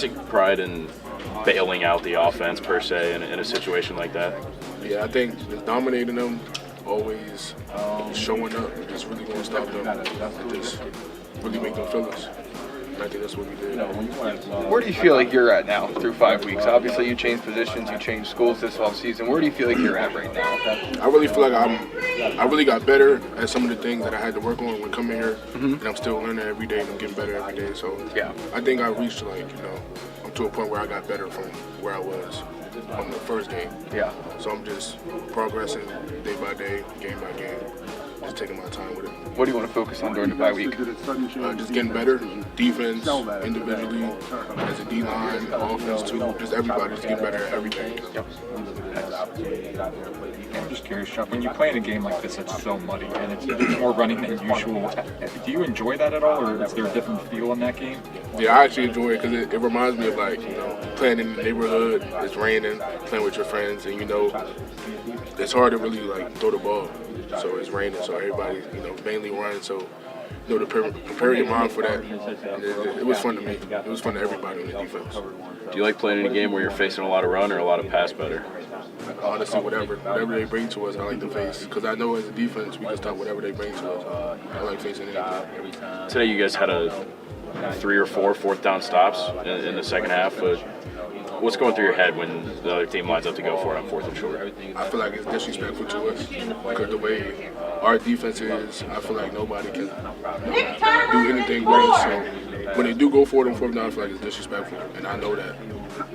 take pride in bailing out the offense per se in a situation like that? Yeah, I think just dominating them, always showing up, and just really going to stop them, and just really make them feel us. And I think that's what we did. Where do you feel like you're at now through 5 weeks? Obviously, you changed positions, you changed schools this offseason. Where do you feel like you're at right now? I really feel like I really got better at some of the things that I had to work on when coming here, and I'm still learning every day and I'm getting better every day. So yeah, I think I reached I'm to a point where I got better from where I was on the first game. Yeah. So I'm just progressing day by day, game by game, just taking my time with it. What do you want to focus on during the bye week? Just getting better, defense, individually, as a D-line, offense too, just everybody just getting better at everything. Yep. I'm just curious, Chuck, when you play in a game like this that's so muddy and there's more running than usual, do you enjoy that at all, or is there a different feel in that game? Yeah, I actually enjoy it because it reminds me of playing in the neighborhood, it's raining, playing with your friends, and it's hard to really throw the ball. So it's raining, so everybody mainly runs. So to prepare your mind for that, it was fun to me. It was fun to everybody in the defense. Do you like playing in a game where you're facing a lot of run or a lot of pass better? Honestly, whatever they bring to us, I like to face. Because I know as a defense, we can stop whatever they bring to us. I like facing anything. Today you guys had a 3 or 4 fourth down stops in the second half. What's going through your head when the other team lines up to go for it on 4th and short? I feel like it's disrespectful to us because the way our defense is, I feel like nobody can do anything with us. So when they do go for it on 4th down, I feel like it's disrespectful. And I know that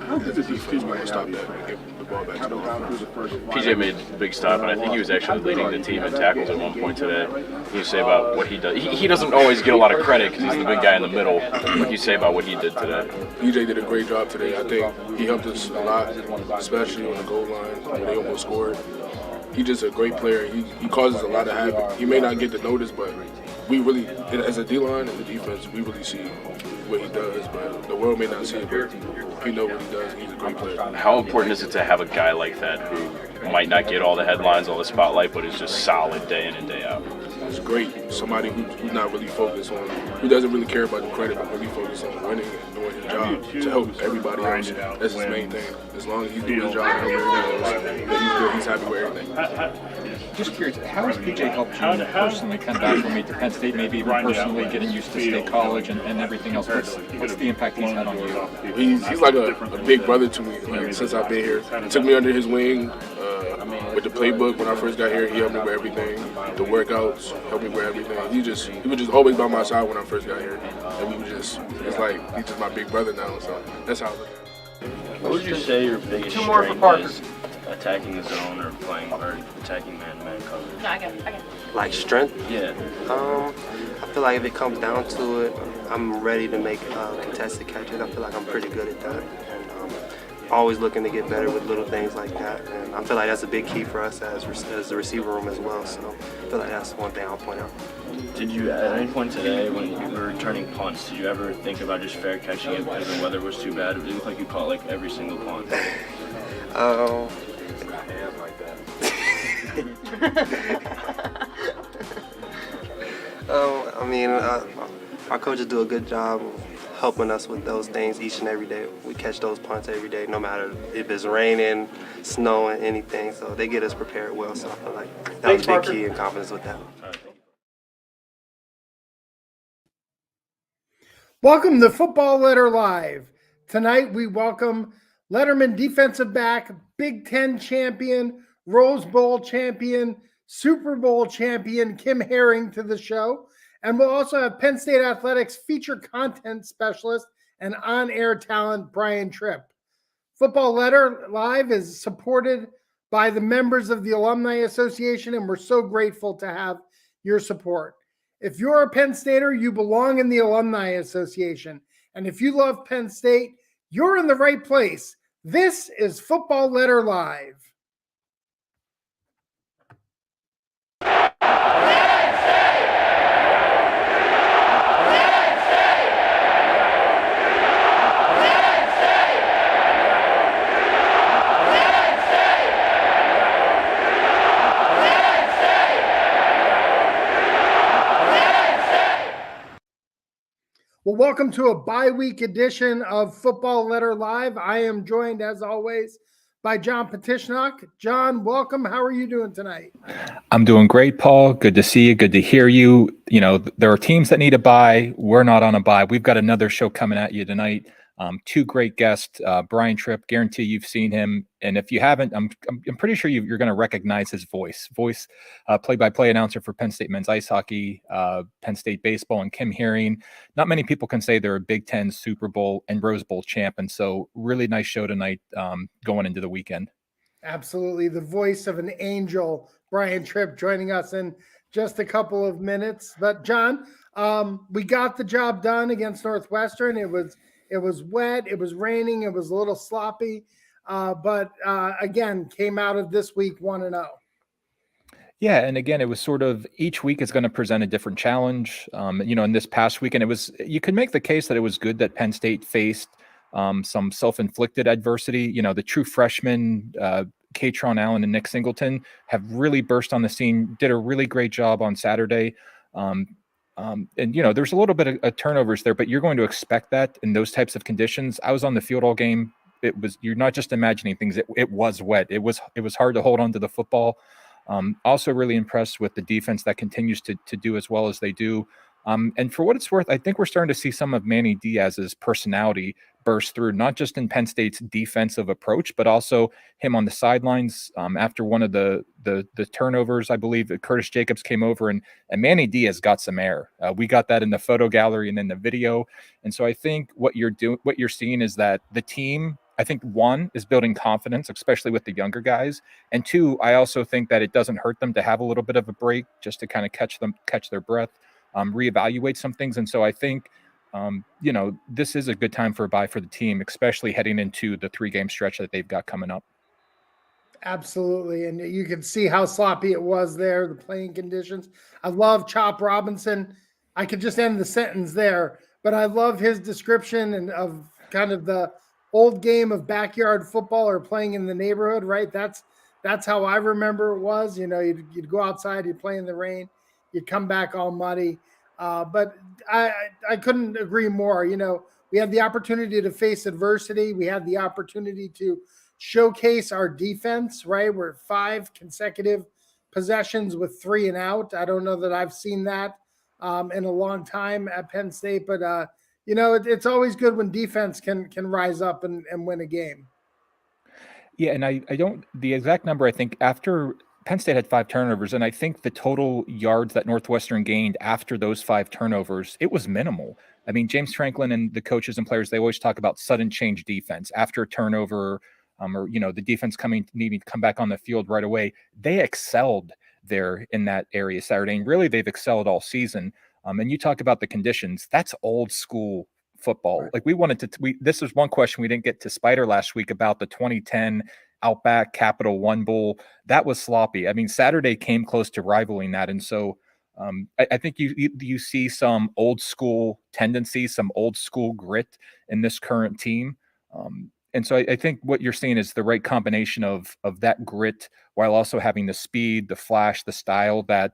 as a defense, we're going to stop that and give the ball back to the offense. PJ made a big stop, and I think he was actually leading the team in tackles at one point today. What can you say about what he does? He doesn't always get a lot of credit because he's the big guy in the middle. What can you say about what he did today? PJ did a great job today. I think he helped us a lot, especially on the goal line when they almost scored. He's just a great player. He causes a lot of havoc. He may not get the notice, but we really, as a D-line and the defense, we really see what he does, but the world may not see it, but he knows what he does, and he's a great player. How important is it to have a guy like that who might not get all the headlines, all the spotlight, but is just solid day in and day out? It's great. Somebody who's not really focused on, who doesn't really care about the credit, but really focused on winning and doing his job to help everybody else. That's his main thing. As long as he's doing his job and helping everybody else, he's good. He's happy with everything. Just curious, how has PJ helped you personally come back from to Penn State, maybe even personally getting used to State College and everything else? What's the impact he's had on you? He's like a big brother to me. Since I've been here, he took me under his wing with the playbook. When I first got here, he helped me with everything. The workouts helped me with everything. He was just always by my side when I first got here, and it's like he's just my big brother now. So that's how I look at it. What would you say your biggest strength is? Attacking the zone or playing or attacking man-to-man coverage? No, I got it. Like strength? Yeah. I feel like if it comes down to it, I'm ready to make contested catches. I feel like I'm pretty good at that. And always looking to get better with little things like that. And I feel like that's a big key for us as the receiver room as well. So I feel like that's one thing I'll point out. Did you, at any point today when you were returning punts, did you ever think about just fair catching it because the weather was too bad? It looked like you caught like every single punt. Our coaches do a good job of helping us with those things each and every day. We catch those punts every day, no matter if it's raining, snowing, anything. So they get us prepared well. So I feel like that was a big key and confidence with that. Welcome to Football Letter Live. Tonight we welcome Letterman defensive back, Big Ten champion, Rose Bowl champion, Super Bowl champion Kim Herring to the show. And we'll also have Penn State Athletics feature content specialist and on-air talent Brian Tripp. Football Letter Live is supported by the members of the Alumni Association, and we're so grateful to have your support. If you're a Penn Stater, you belong in the Alumni Association. And if you love Penn State, you're in the right place. This is Football Letter Live. Well, welcome to a bye-week edition of Football Letter Live. I am joined, as always, by John Petishnock. John, welcome. How are you doing tonight? I'm doing great, Paul. Good to see you. Good to hear you. You know, there are teams that need a bye. We're not on a bye. We've got another show coming at you tonight. Two great guests, Brian Tripp. Guarantee you've seen him, and if you haven't, I'm pretty sure you're going to recognize his voice. Play-by-play announcer for Penn State men's ice hockey, Penn State baseball, and Kim Hearing. Not many people can say they're a Big Ten, Super Bowl, and Rose Bowl champ, and so really nice show tonight going into the weekend. Absolutely, the voice of an angel, Brian Tripp, joining us in just a couple of minutes. But John, we got the job done against Northwestern. It was wet, it was raining, it was a little sloppy, but again, came out of this week 1-0. Yeah, and again, it was sort of each week is going to present a different challenge. In this past weekend, you could make the case that it was good that Penn State faced some self-inflicted adversity. The true freshmen, Katron Allen and Nick Singleton, have really burst on the scene, did a really great job on Saturday. There's a little bit of turnovers there, but you're going to expect that in those types of conditions. I was on the field all game. You're not just imagining things. It was wet. It was hard to hold on to the football. Also really impressed with the defense that continues to do as well as they do. And for what it's worth, I think we're starting to see some of Manny Diaz's personality burst through, not just in Penn State's defensive approach, but also him on the sidelines. After one of the turnovers, I believe Curtis Jacobs came over and Manny Diaz got some air. We got that in the photo gallery and in the video. And so I think what you're seeing is that the team, I think, one, is building confidence, especially with the younger guys. And two, I also think that it doesn't hurt them to have a little bit of a break just to kind of catch their breath, reevaluate some things. And so I think, this is a good time for a bye for the team, especially heading into the 3-game stretch that they've got coming up. Absolutely. And you can see how sloppy it was there, the playing conditions. I love Chop Robinson. I could just end the sentence there, but I love his description and of kind of the old game of backyard football or playing in the neighborhood, right? That's how I remember it was. You'd go outside, you'd play in the rain, you'd come back all muddy. But I couldn't agree more. We had the opportunity to face adversity. We had the opportunity to showcase our defense, right? We're 5 consecutive possessions with 3 and out. I don't know that I've seen that in a long time at Penn State, but it's always good when defense can rise up and win a game. Yeah, and I don't, the exact number, I think after Penn State had 5 turnovers, and I think the total yards that Northwestern gained after those 5 turnovers, it was minimal. I mean, James Franklin and the coaches and players, they always talk about sudden change defense after a turnover, or the defense needing to come back on the field right away. They excelled there in that area Saturday, and really they've excelled all season. And you talk about the conditions. That's old school football. Right. Like this was one question we didn't get to Spider last week about the 2010 Outback Capital One Bowl. That was sloppy. I mean, Saturday came close to rivaling that. And so I think you see some old school tendencies, some old school grit in this current team. And so I think what you're seeing is the right combination of that grit while also having the speed, the flash, the style that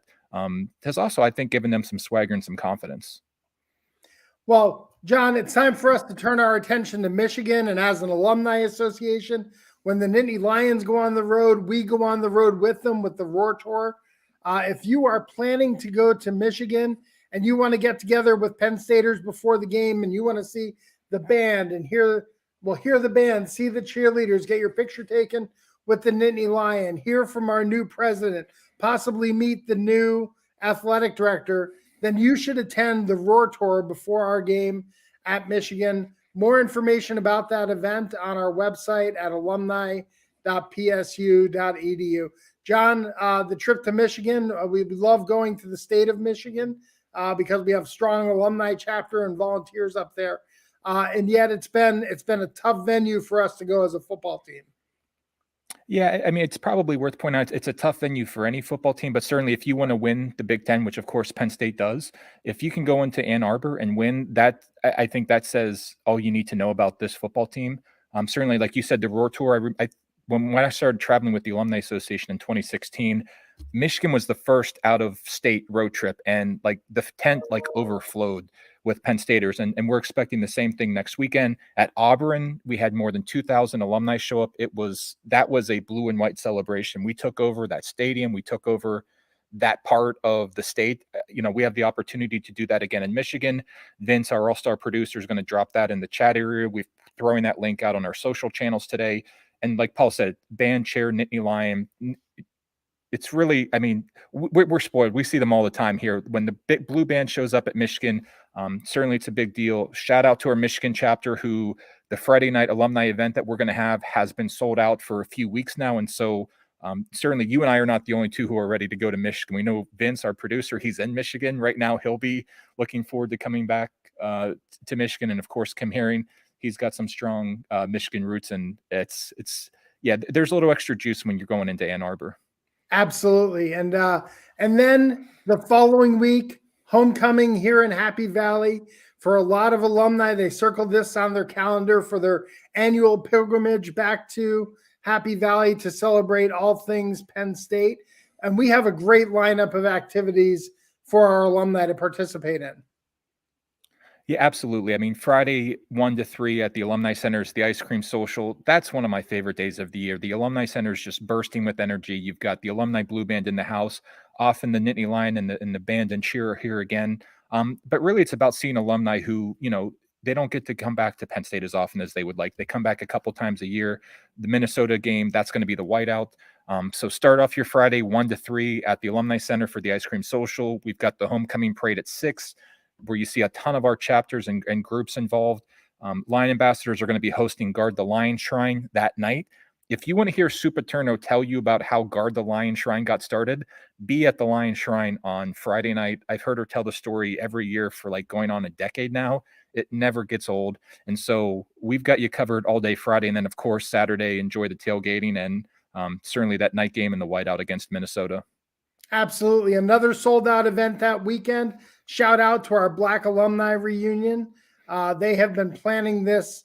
has also, I think, given them some swagger and some confidence. Well, John, it's time for us to turn our attention to Michigan. And as an alumni association, when the Nittany Lions go on the road, we go on the road with them with the Roar Tour. If you are planning to go to Michigan and you want to get together with Penn Staters before the game and you want to see the band and hear the band, see the cheerleaders, get your picture taken with the Nittany Lion, hear from our new president, possibly meet the new athletic director, then you should attend the Roar Tour before our game at Michigan. More information about that event on our website at alumni.psu.edu. John, the trip to Michigan, we love going to the state of Michigan because we have strong alumni chapter and volunteers up there. And yet it's been a tough venue for us to go as a football team. Yeah, I mean, it's probably worth pointing out it's a tough venue for any football team, but certainly if you want to win the Big Ten, which of course Penn State does, if you can go into Ann Arbor and win that, I think that says all you need to know about this football team. Certainly, like you said, the Roar Tour, when I started traveling with the Alumni Association in 2016, Michigan was the first out of state road trip, and like the tent like overflowed with Penn Staters, and we're expecting the same thing next weekend. At Auburn, we had more than 2,000 alumni show up. That was a blue and white celebration. We took over that stadium. We took over that part of the state. We have the opportunity to do that again in Michigan. Vince, our all-star producer, is going to drop that in the chat area. We're throwing that link out on our social channels today. And like Paul said, band, chair, Nittany Lion, it's really, we're spoiled. We see them all the time here. When the big blue band shows up at Michigan, certainly it's a big deal. Shout out to our Michigan chapter, who the Friday night alumni event that we're going to have has been sold out for a few weeks now. And so certainly you and I are not the only two who are ready to go to Michigan. We know Vince, our producer, he's in Michigan right now. He'll be looking forward to coming back to Michigan. And of course, Kim Herring, he's got some strong Michigan roots, and there's a little extra juice when you're going into Ann Arbor. Absolutely. And then the following week, homecoming here in Happy Valley. For a lot of alumni, they circled this on their calendar for their annual pilgrimage back to Happy Valley to celebrate all things Penn State. And we have a great lineup of activities for our alumni to participate in. Yeah, absolutely. Friday 1 to 3 at the Alumni Centers, the Ice Cream Social, that's one of my favorite days of the year. The Alumni Center is just bursting with energy. You've got the Alumni Blue Band in the house, often the Nittany Lion and the band and cheer are here again. But really, it's about seeing alumni who, they don't get to come back to Penn State as often as they would like. They come back a couple times a year. The Minnesota game, that's going to be the whiteout. So start off your Friday 1 to 3 at the Alumni Center for the Ice Cream Social. We've got the homecoming parade at 6, where you see a ton of our chapters and groups involved. Lion ambassadors are going to be hosting Guard the Lion Shrine that night. If you want to hear Sue Paterno tell you about how Guard the Lion Shrine got started, be at the Lion Shrine on Friday night. I've heard her tell the story every year for going on a decade now. It never gets old. And so we've got you covered all day Friday. And then, of course, Saturday, enjoy the tailgating and certainly that night game in the whiteout against Minnesota. Absolutely. Another sold out event that weekend. Shout out to our Black Alumni Reunion. They have been planning this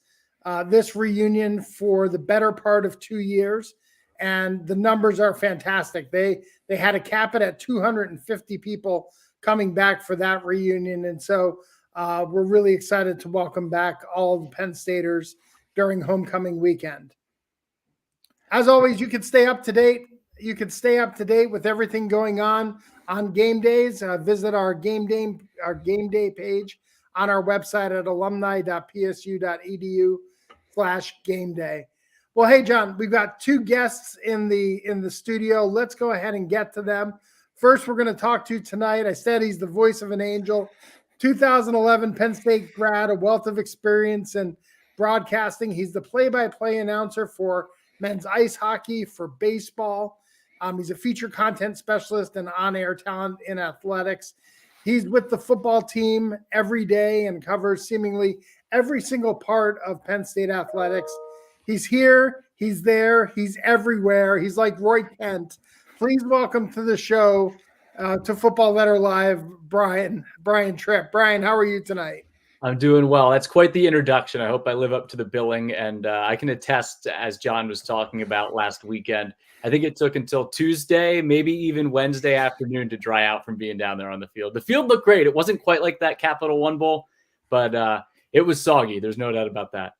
reunion for the better part of 2 years, and the numbers are fantastic. They had to cap it at 250 people coming back for that reunion, and so we're really excited to welcome back all of the Penn Staters during homecoming weekend. As always, you can stay up to date. You can stay up to date with everything going on game days. Visit our game day page on our website at alumni.psu.edu/game day. Well, hey, John, we've got 2 guests in the studio. Let's go ahead and get to them. First, we're going to talk to tonight. I said he's the voice of an angel. 2011 Penn State grad, a wealth of experience in broadcasting. He's the play-by-play announcer for men's ice hockey, for baseball. He's a feature content specialist and on-air talent in athletics. He's with the football team every day and covers seemingly every single part of Penn State athletics. He's here, he's there, he's everywhere. He's like Roy Kent. Please welcome to the show, to Football Letter Live, Brian Tripp. Brian, how are you tonight? I'm doing well. That's quite the introduction. I hope I live up to the billing. And I can attest, as John was talking about last weekend, I think it took until Tuesday, maybe even Wednesday afternoon to dry out from being down there on the field. The field looked great. It wasn't quite like that Capital One Bowl, but it was soggy. There's no doubt about that.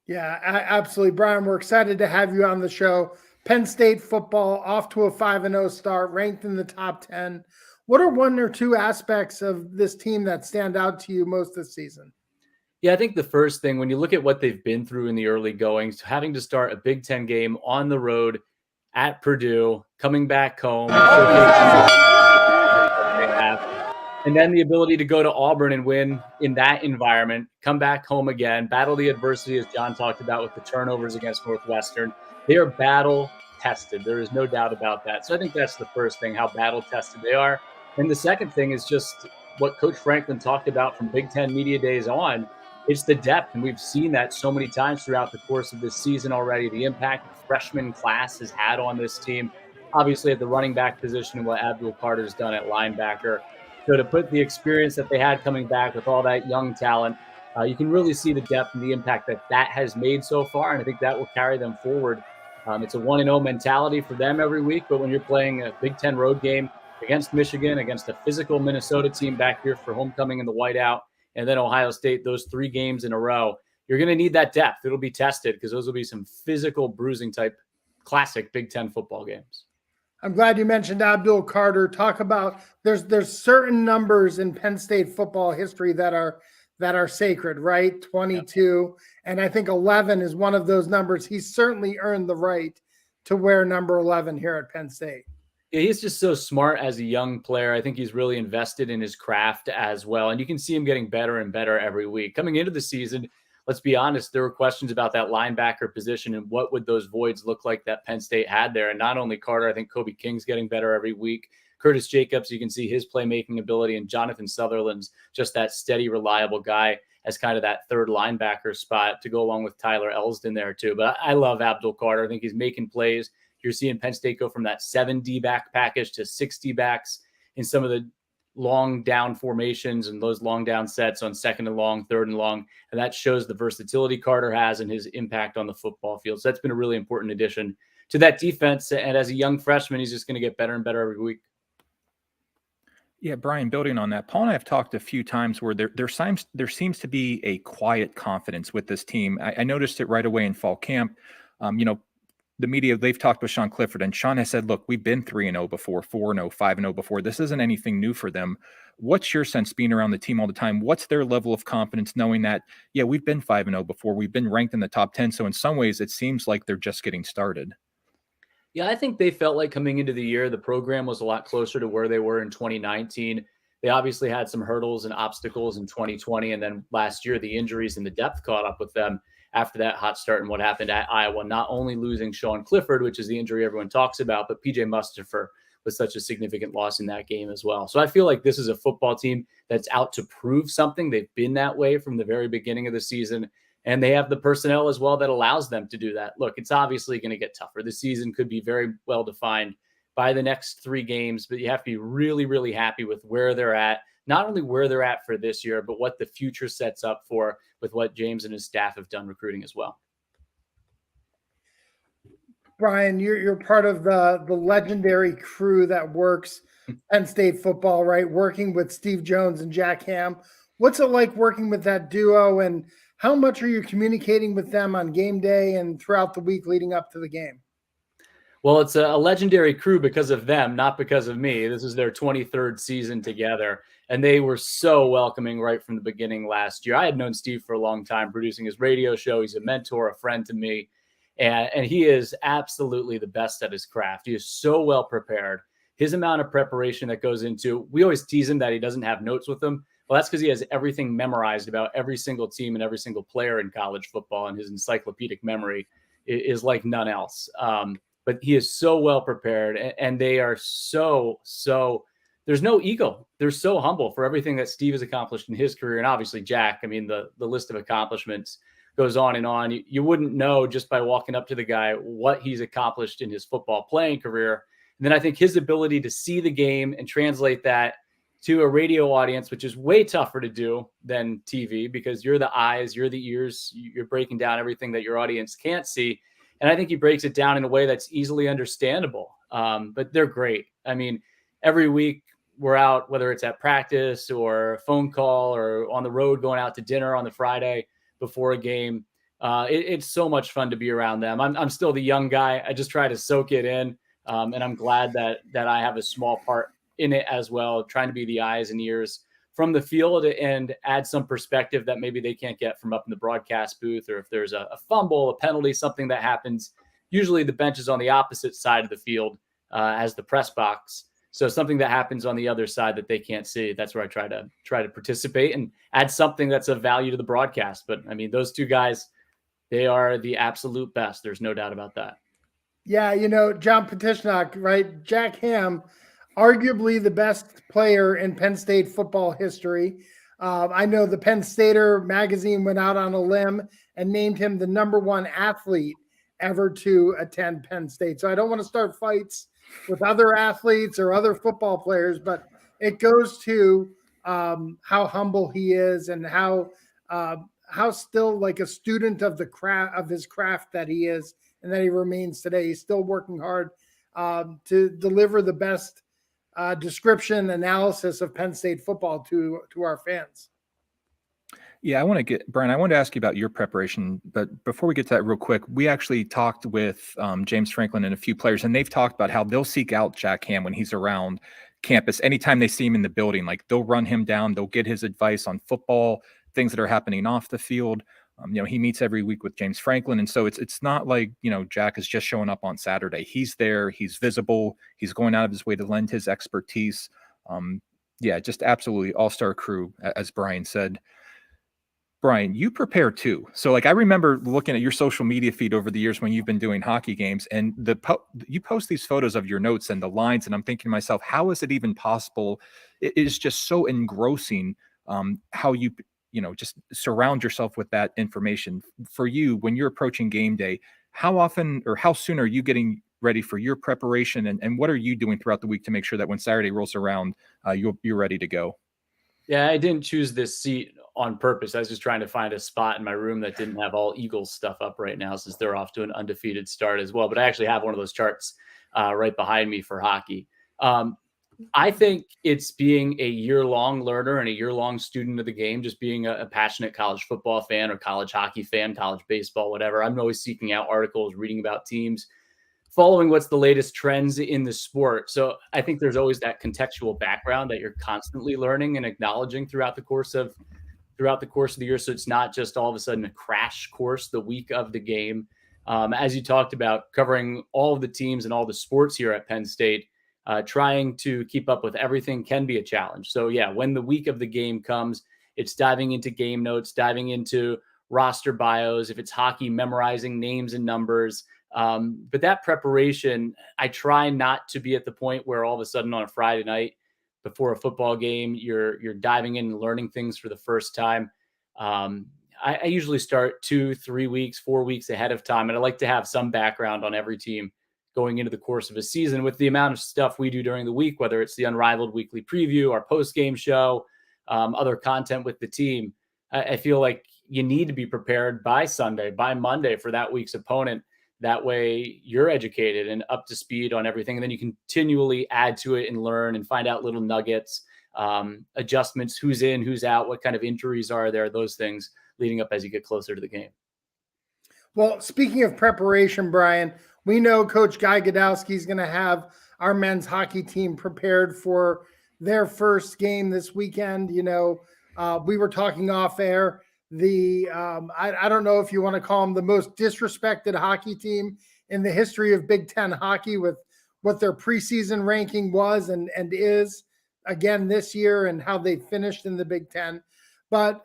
Yeah, absolutely. Brian, we're excited to have you on the show. Penn State football off to a 5-0 start, ranked in the top 10. What are 1 or 2 aspects of this team that stand out to you most this season? Yeah, I think the first thing, when you look at what they've been through in the early goings, having to start a Big Ten game on the road at Purdue, coming back home, and then the ability to go to Auburn and win in that environment, come back home again, battle the adversity, as John talked about with the turnovers against Northwestern. They are battle tested. There is no doubt about that. So I think that's the first thing, how battle tested they are. And the second thing is just what Coach Franklin talked about from Big Ten Media Days on. It's the depth, and we've seen that so many times throughout the course of this season already, the impact the freshman class has had on this team, obviously at the running back position and what Abdul Carter's done at linebacker. So to put the experience that they had coming back with all that young talent, you can really see the depth and the impact that has made so far, and I think that will carry them forward. It's a 1-0 mentality for them every week, but when you're playing a Big Ten road game against Michigan, against a physical Minnesota team back here for homecoming in the whiteout, and then Ohio State, those 3 games in a row. You're going to need that depth. It'll be tested because those will be some physical bruising type classic Big Ten football games. I'm glad you mentioned Abdul Carter. Talk about there's certain numbers in Penn State football history that are sacred, right? 22, and I think 11 is one of those numbers. He's certainly earned the right to wear number 11 here at Penn State. Yeah, he's just so smart as a young player. I think he's really invested in his craft as well, and you can see him getting better and better every week. Coming into the season, let's be honest, there were questions about that linebacker position and what would those voids look like that Penn State had there. And not only Carter, I think Kobe King's getting better every week. Curtis Jacobs, you can see his playmaking ability, and Jonathan Sutherland's just that steady, reliable guy as kind of that third linebacker spot to go along with Tyler Elsdon there too. But I love Abdul Carter. I think he's making plays. You're seeing Penn State go from that 7 D-back package to 6 D-backs in some of the long down formations and those long down sets on 2nd and long, 3rd and long. And that shows the versatility Carter has and his impact on the football field. So that's been a really important addition to that defense. And as a young freshman, he's just going to get better and better every week. Yeah, Brian, building on that, Paul and I have talked a few times where there seems to be a quiet confidence with this team. I noticed it right away in fall camp. The media, they've talked with Sean Clifford, and Sean has said, look, we've been 3-0 before, 4-0, 5-0 before. This isn't anything new for them. What's your sense being around the team all the time? What's their level of confidence knowing that, yeah, we've been 5-0 before, we've been ranked in the top 10. So in some ways, it seems like they're just getting started. Yeah, I think they felt like coming into the year, the program was a lot closer to where they were in 2019. They obviously had some hurdles and obstacles in 2020. And then last year, the injuries and the depth caught up with them after that hot start and what happened at Iowa, not only losing Sean Clifford, which is the injury everyone talks about, but PJ Mustipher was such a significant loss in that game as well. So I feel like this is a football team that's out to prove something. They've been that way from the very beginning of the season, and they have the personnel as well that allows them to do that. Look, it's obviously going to get tougher. The season could be very well defined by the next 3 games, but you have to be really, really happy with where they're at. Not only where they're at for this year, but what the future sets up for with what James and his staff have done recruiting as well. Brian, you're part of the legendary crew that works Penn State football, right? Working with Steve Jones and Jack Ham. What's it like working with that duo, and how much are you communicating with them on game day and throughout the week leading up to the game? Well, it's a legendary crew because of them, not because of me. This is their 23rd season together, and they were so welcoming right from the beginning last year. I had known Steve for a long time, producing his radio show. He's a mentor, a friend to me, and he is absolutely the best at his craft. He is so well prepared. His amount of preparation that goes into, we always tease him that he doesn't have notes with him. Well, that's because he has everything memorized about every single team and every single player in college football, and his encyclopedic memory is like none else. But he is so well prepared, and they are so, there's no ego. They're so humble for everything that Steve has accomplished in his career. And obviously Jack, I mean, the list of accomplishments goes on and on. You wouldn't know just by walking up to the guy what he's accomplished in his football playing career. And then I think his ability to see the game and translate that to a radio audience, which is way tougher to do than TV, because you're the eyes, you're the ears, you're breaking down everything that your audience can't see. And I think he breaks it down in a way that's easily understandable. But they're great. I mean, every week we're out, whether it's at practice or a phone call or on the road going out to dinner on the Friday before a game. It's so much fun to be around them. I'm still the young guy. I just try to soak it in. And I'm glad that I have a small part in it as well, trying to be the eyes and ears from the field and add some perspective that maybe they can't get from up in the broadcast booth, or if there's a fumble, a penalty, something that happens. Usually the bench is on the opposite side of the field as the press box. So something that happens on the other side that they can't see, that's where I try to participate and add something that's of value to the broadcast. But I mean, those 2 guys, they are the absolute best. There's no doubt about that. Yeah, John Petishnock, right? Jack Ham, arguably the best player in Penn State football history. I know the Penn Stater magazine went out on a limb and named him the #1 athlete ever to attend Penn State. So I don't want to start fights with other athletes or other football players, but it goes to how humble he is and how still like a student of the craft of his craft that he is, and that he remains today. He's still working hard to deliver the best description analysis of Penn State football to our fans. Yeah, I want to get Brian. I wanted to ask you about your preparation, but before we get to that, real quick, we actually talked with James Franklin and a few players, and they've talked about how they'll seek out Jack Ham when he's around campus. Anytime they see him in the building, like they'll run him down, they'll get his advice on football, things that are happening off the field. He meets every week with James Franklin, and so it's not like Jack is just showing up on Saturday. He's there, he's visible, he's going out of his way to lend his expertise. Yeah, just absolutely all-star crew, as Brian said. Brian, you prepare too. So I remember looking at your social media feed over the years when you've been doing hockey games, and you post these photos of your notes and the lines, and I'm thinking to myself, how is it even possible? It is just so engrossing how you just surround yourself with that information. For you, when you're approaching game day, how often or how soon are you getting ready for your preparation, and what are you doing throughout the week to make sure that when Saturday rolls around, you're ready to go? Yeah, I didn't choose this seat on purpose. I was just trying to find a spot in my room that didn't have all Eagles stuff up right now, since they're off to an undefeated start as well. But I actually have one of those charts right behind me for hockey. I think it's being a year-long learner and a year-long student of the game, just being a passionate college football fan or college hockey fan, college baseball, whatever. I'm always seeking out articles, reading about teams, following what's the latest trends in the sport. So I think there's always that contextual background that you're constantly learning and acknowledging throughout the course of the year. So it's not just all of a sudden a crash course the week of the game. As you talked about, covering all of the teams and all the sports here at Penn State, trying to keep up with everything can be a challenge. So yeah, when the week of the game comes, it's diving into game notes, diving into roster bios. If it's hockey, memorizing names and numbers. But that preparation, I try not to be at the point where all of a sudden on a Friday night before a football game, you're diving in and learning things for the first time. I usually start 2, 3 weeks, 4 weeks ahead of time. And I like to have some background on every team going into the course of a season with the amount of stuff we do during the week, whether it's the Unrivaled weekly preview, our post-game show, other content with the team. I feel like you need to be prepared by Sunday, by Monday for that week's opponent. That way you're educated and up to speed on everything. And then you continually add to it and learn and find out little nuggets, adjustments, who's in, who's out, what kind of injuries are there, those things leading up as you get closer to the game. Well, speaking of preparation, Brian, we know Coach Guy Godowski is going to have our men's hockey team prepared for their first game this weekend. We were talking off air. I don't know if you want to call them the most disrespected hockey team in the history of Big Ten hockey, with what their preseason ranking was and is again this year, and how they finished in the Big Ten. But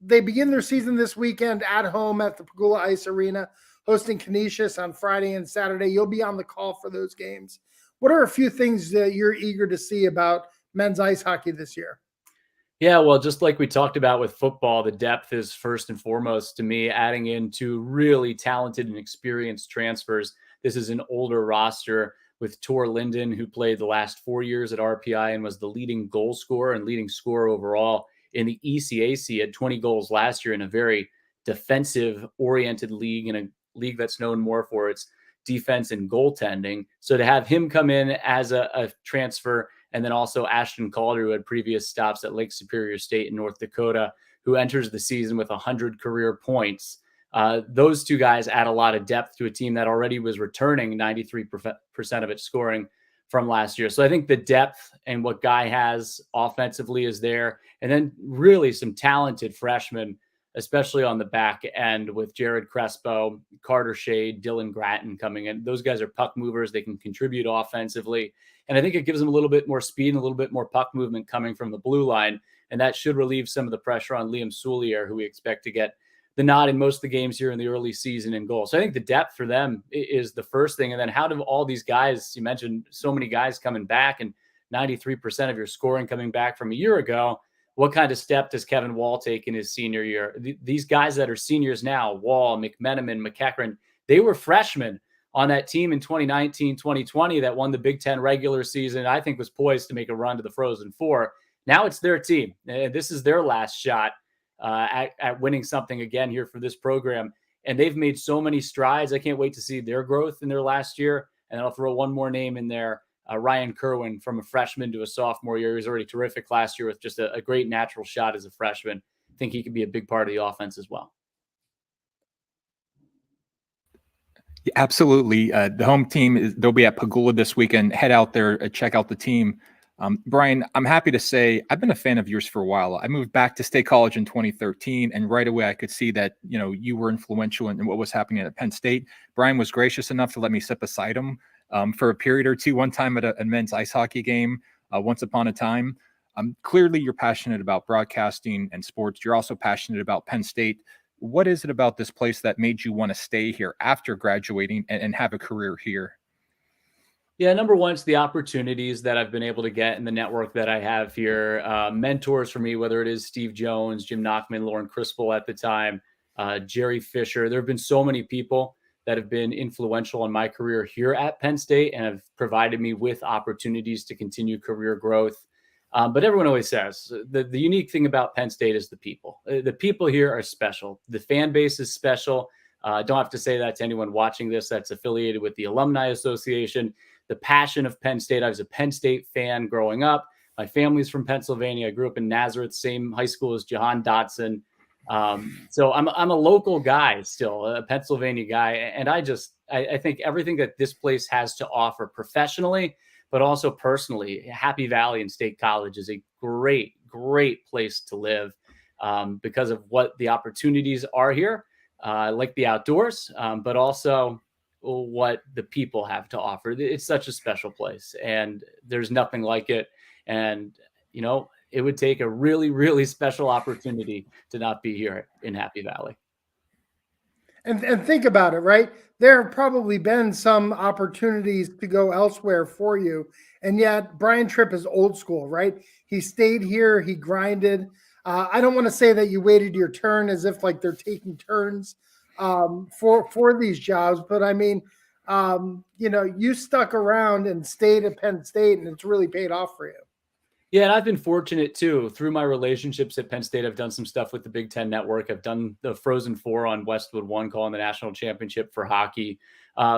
they begin their season this weekend at home at the Pagula Ice Arena, hosting Canisius on Friday and Saturday. You'll be on the call for those games. What are a few things that you're eager to see about men's ice hockey this year? Yeah, well, just like we talked about with football, the depth is first and foremost to me, adding in two really talented and experienced transfers. This is an older roster with Tor Linden, who played the last 4 years at RPI and was the leading goal scorer and leading scorer overall in the ECAC, had 20 goals last year in a very defensive-oriented league, in a league that's known more for its defense and goaltending. So to have him come in as a transfer, and then also Ashton Calder, who had previous stops at Lake Superior State in North Dakota, who enters the season with 100 career points. Those two guys add a lot of depth to a team that already was returning 93% of its scoring from last year. So I think the depth and what Guy has offensively is there. And then really some talented freshmen, especially on the back end, with Jared Crespo, Carter Shade, Dylan Gratton coming in. Those guys are puck movers. They can contribute offensively. And I think it gives them a little bit more speed and a little bit more puck movement coming from the blue line. And that should relieve some of the pressure on Liam Soulier, who we expect to get the nod in most of the games here in the early season in goal. So I think the depth for them is the first thing. And then how do all these guys, you mentioned so many guys coming back and 93% of your scoring coming back from a year ago, what kind of step does Kevin Wall take in his senior year? These guys that are seniors now, Wall, McMenamin, McEachran, they were freshmen on that team in 2019, 2020 that won the Big Ten regular season. I think was poised to make a run to the Frozen Four. Now it's their team. This is their last shot at winning something again here for this program. And they've made so many strides. I can't wait to see their growth in their last year. And I'll throw one more name in there. Ryan Kerwin from a freshman to a sophomore year. He was already terrific last year with just a great natural shot as a freshman. I think he could be a big part of the offense as well. Yeah, absolutely. The home team they'll be at Pagula this weekend. Head out there, check out the team. Brian, I'm happy to say I've been a fan of yours for a while. I moved back to State College in 2013, and right away I could see that you were influential in what was happening at Penn State. Brian was gracious enough to let me sit beside him for a period or two. One time at a men's ice hockey game, once upon a time. Clearly, you're passionate about broadcasting and sports. You're also passionate about Penn State. What is it about this place that made you want to stay here after graduating and have a career here? Yeah, number one, it's the opportunities that I've been able to get in the network that I have here. Mentors for me, whether it is Steve Jones, Jim Nachman, Lauren Crispell at the time, Jerry Fisher. There have been so many people that have been influential in my career here at Penn State and have provided me with opportunities to continue career growth. But everyone always says the unique thing about Penn State is the people. The people here are special. The fan base is special. Don't have to say that to anyone watching this that's affiliated with the Alumni Association. The passion of Penn State. I was a Penn State fan growing up. My family's from Pennsylvania. I grew up in Nazareth, same high school as Jahan Dotson. So I'm a local guy still, a Pennsylvania guy. And I think everything that this place has to offer professionally, but also personally, Happy Valley and State College is a great, great place to live because of what the opportunities are here. I like the outdoors, but also what the people have to offer. It's such a special place and there's nothing like it. And, it would take a really, really special opportunity to not be here in Happy Valley. And think about it, right? There have probably been some opportunities to go elsewhere for you. And yet Brian Tripp is old school, right? He stayed here, he grinded. I don't want to say that you waited your turn as if like they're taking turns for these jobs, but I mean, you stuck around and stayed at Penn State and it's really paid off for you. Yeah, and I've been fortunate too. Through my relationships at Penn State, I've done some stuff with the Big Ten Network. I've done the Frozen Four on Westwood One, calling the national championship for hockey.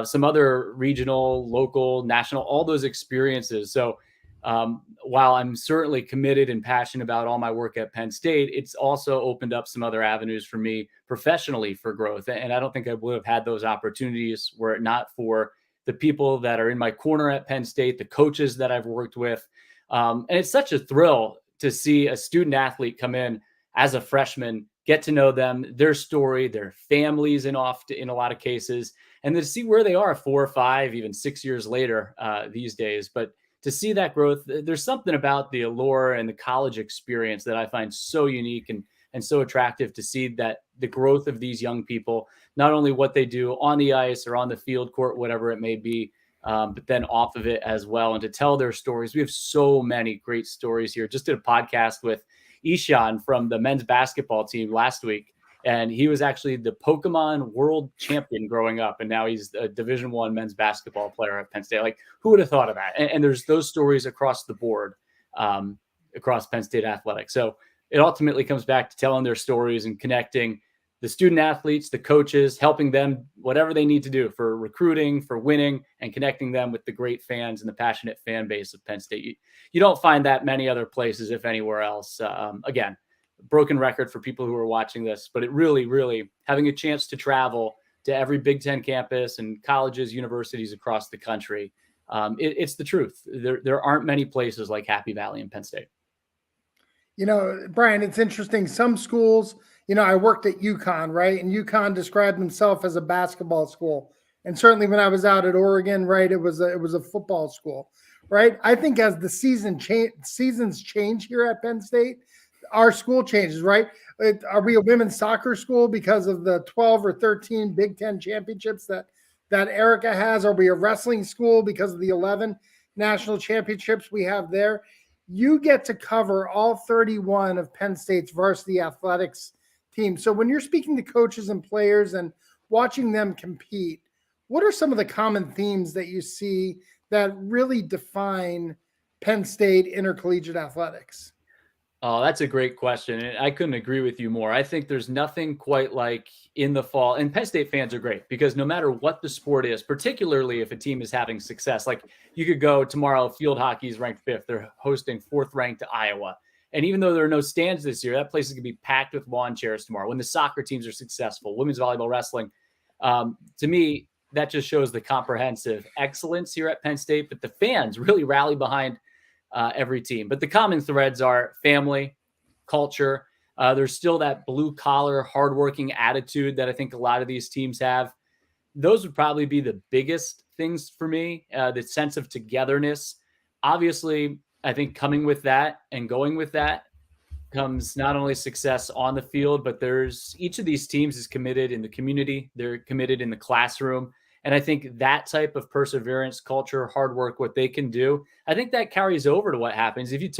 Some other regional, local, national, all those experiences. So while I'm certainly committed and passionate about all my work at Penn State, it's also opened up some other avenues for me professionally for growth. And I don't think I would have had those opportunities were it not for the people that are in my corner at Penn State, the coaches that I've worked with. And it's such a thrill to see a student athlete come in as a freshman, get to know them, their story, their families in a lot of cases, and then to see where they are 4 or 5, even 6 years later these days. But to see that growth, there's something about the allure and the college experience that I find so unique and so attractive to see that the growth of these young people, not only what they do on the ice or on the field court, whatever it may be, but then off of it as well, and to tell their stories. We have so many great stories here. Just did a podcast with Ishan from the men's basketball team last week, and he was actually the Pokemon world champion growing up, and now he's a Division I men's basketball player at Penn State. Like, who would have thought of that? And there's those stories across the board, across Penn State athletics. So it ultimately comes back to telling their stories and connecting the student athletes, the coaches, helping them whatever they need to do for recruiting, for winning, and connecting them with the great fans and the passionate fan base of Penn State. You don't find that many other places, if anywhere else. Again, broken record for people who are watching this, but it really, really having a chance to travel to every Big Ten campus and colleges, universities across the country. It's the truth. There aren't many places like Happy Valley and Penn State. Brian, it's interesting. Some schools, I worked at UConn, right? And UConn described themselves as a basketball school. And certainly when I was out at Oregon, right, it was a football school, right? I think as the seasons change here at Penn State, our school changes, right? Are we a women's soccer school because of the 12 or 13 Big Ten championships that Erica has? Are we a wrestling school because of the 11 national championships we have there? You get to cover all 31 of Penn State's varsity athletics teams. So when you're speaking to coaches and players and watching them compete, what are some of the common themes that you see that really define Penn State intercollegiate athletics? Oh, that's a great question. And I couldn't agree with you more. I think there's nothing quite like in the fall. And Penn State fans are great because no matter what the sport is, particularly if a team is having success, like you could go tomorrow, field hockey is ranked 5th. They're hosting 4th ranked Iowa. And even though there are no stands this year, that place is going to be packed with lawn chairs tomorrow. When the soccer teams are successful, women's volleyball, wrestling, to me, that just shows the comprehensive excellence here at Penn State. But the fans really rally behind every team. But the common threads are family, culture. There's still that blue collar, hardworking attitude that I think a lot of these teams have. Those would probably be the biggest things for me. The sense of togetherness. Obviously, I think coming with that and going with that comes not only success on the field, but there's each of these teams is committed in the community. They're committed in the classroom. And I think that type of perseverance, culture, hard work, what they can do, I think that carries over to what happens. If you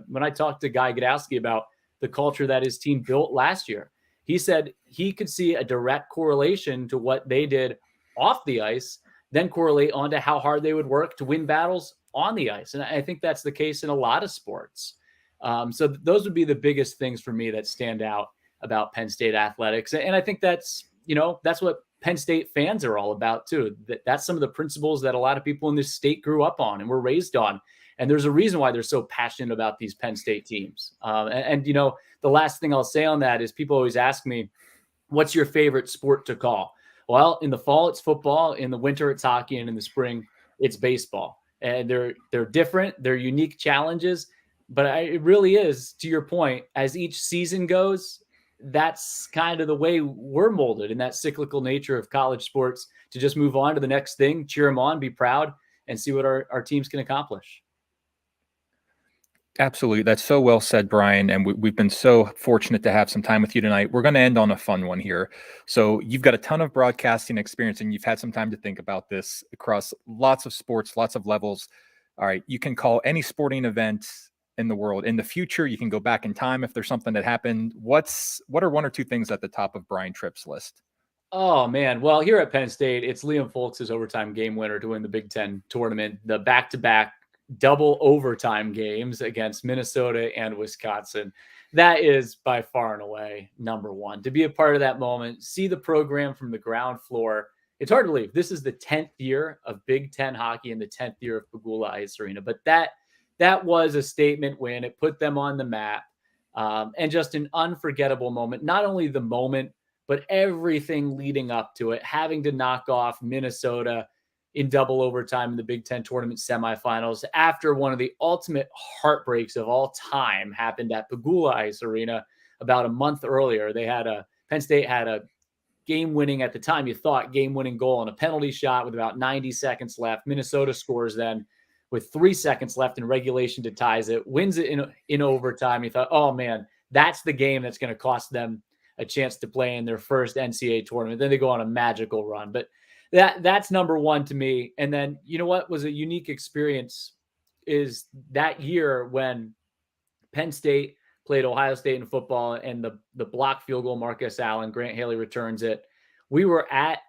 when I talked to Guy Gadowski about the culture that his team built last year, he said he could see a direct correlation to what they did off the ice, then correlate onto how hard they would work to win battles on the ice. And I think that's the case in a lot of sports. So those would be the biggest things for me that stand out about Penn State athletics. And I think that's what Penn State fans are all about too. That's some of the principles that a lot of people in this state grew up on and were raised on. And there's a reason why they're so passionate about these Penn State teams. And the last thing I'll say on that is people always ask me, what's your favorite sport to call? Well, in the fall, it's football. In the winter, it's hockey. And in the spring, it's baseball. And they're different. They're unique challenges. But it really is, to your point, as each season goes, that's kind of the way we're molded in that cyclical nature of college sports to just move on to the next thing, cheer them on, be proud, and see what our teams can accomplish. Absolutely. That's so well said, Brian. And we've been so fortunate to have some time with you tonight. We're going to end on a fun one here. So you've got a ton of broadcasting experience and you've had some time to think about this across lots of sports, lots of levels. All right. You can call any sporting event in the world. In the future, you can go back in time if there's something that happened. What are one or two things at the top of Brian Tripp's list? Oh, man. Well, here at Penn State, it's Liam Folks' overtime game winner to win the Big Ten tournament, the back-to-back double overtime games against Minnesota and Wisconsin. That is by far and away number one. To be a part of that moment, see the program from the ground floor. It's hard to believe this is the 10th year of Big Ten hockey and the 10th year of Pagula Ice Arena. But that was a statement win. It put them on the map, and just an unforgettable moment. Not only the moment, but everything leading up to it, having to knock off Minnesota in double overtime in the Big Ten tournament semifinals after one of the ultimate heartbreaks of all time happened at Pagula Ice Arena about a month earlier. Penn State had a game-winning, at the time you thought, game-winning goal on a penalty shot with about 90 seconds left. Minnesota scores then with 3 seconds left in regulation to ties it, wins it in overtime. You thought, oh man, that's the game that's going to cost them a chance to play in their first NCAA tournament. Then they go on a magical run. But that's number one to me. And then, you know what was a unique experience is that year when Penn State played Ohio State in football and the block field goal, Marcus Allen, Grant Haley returns it. We were at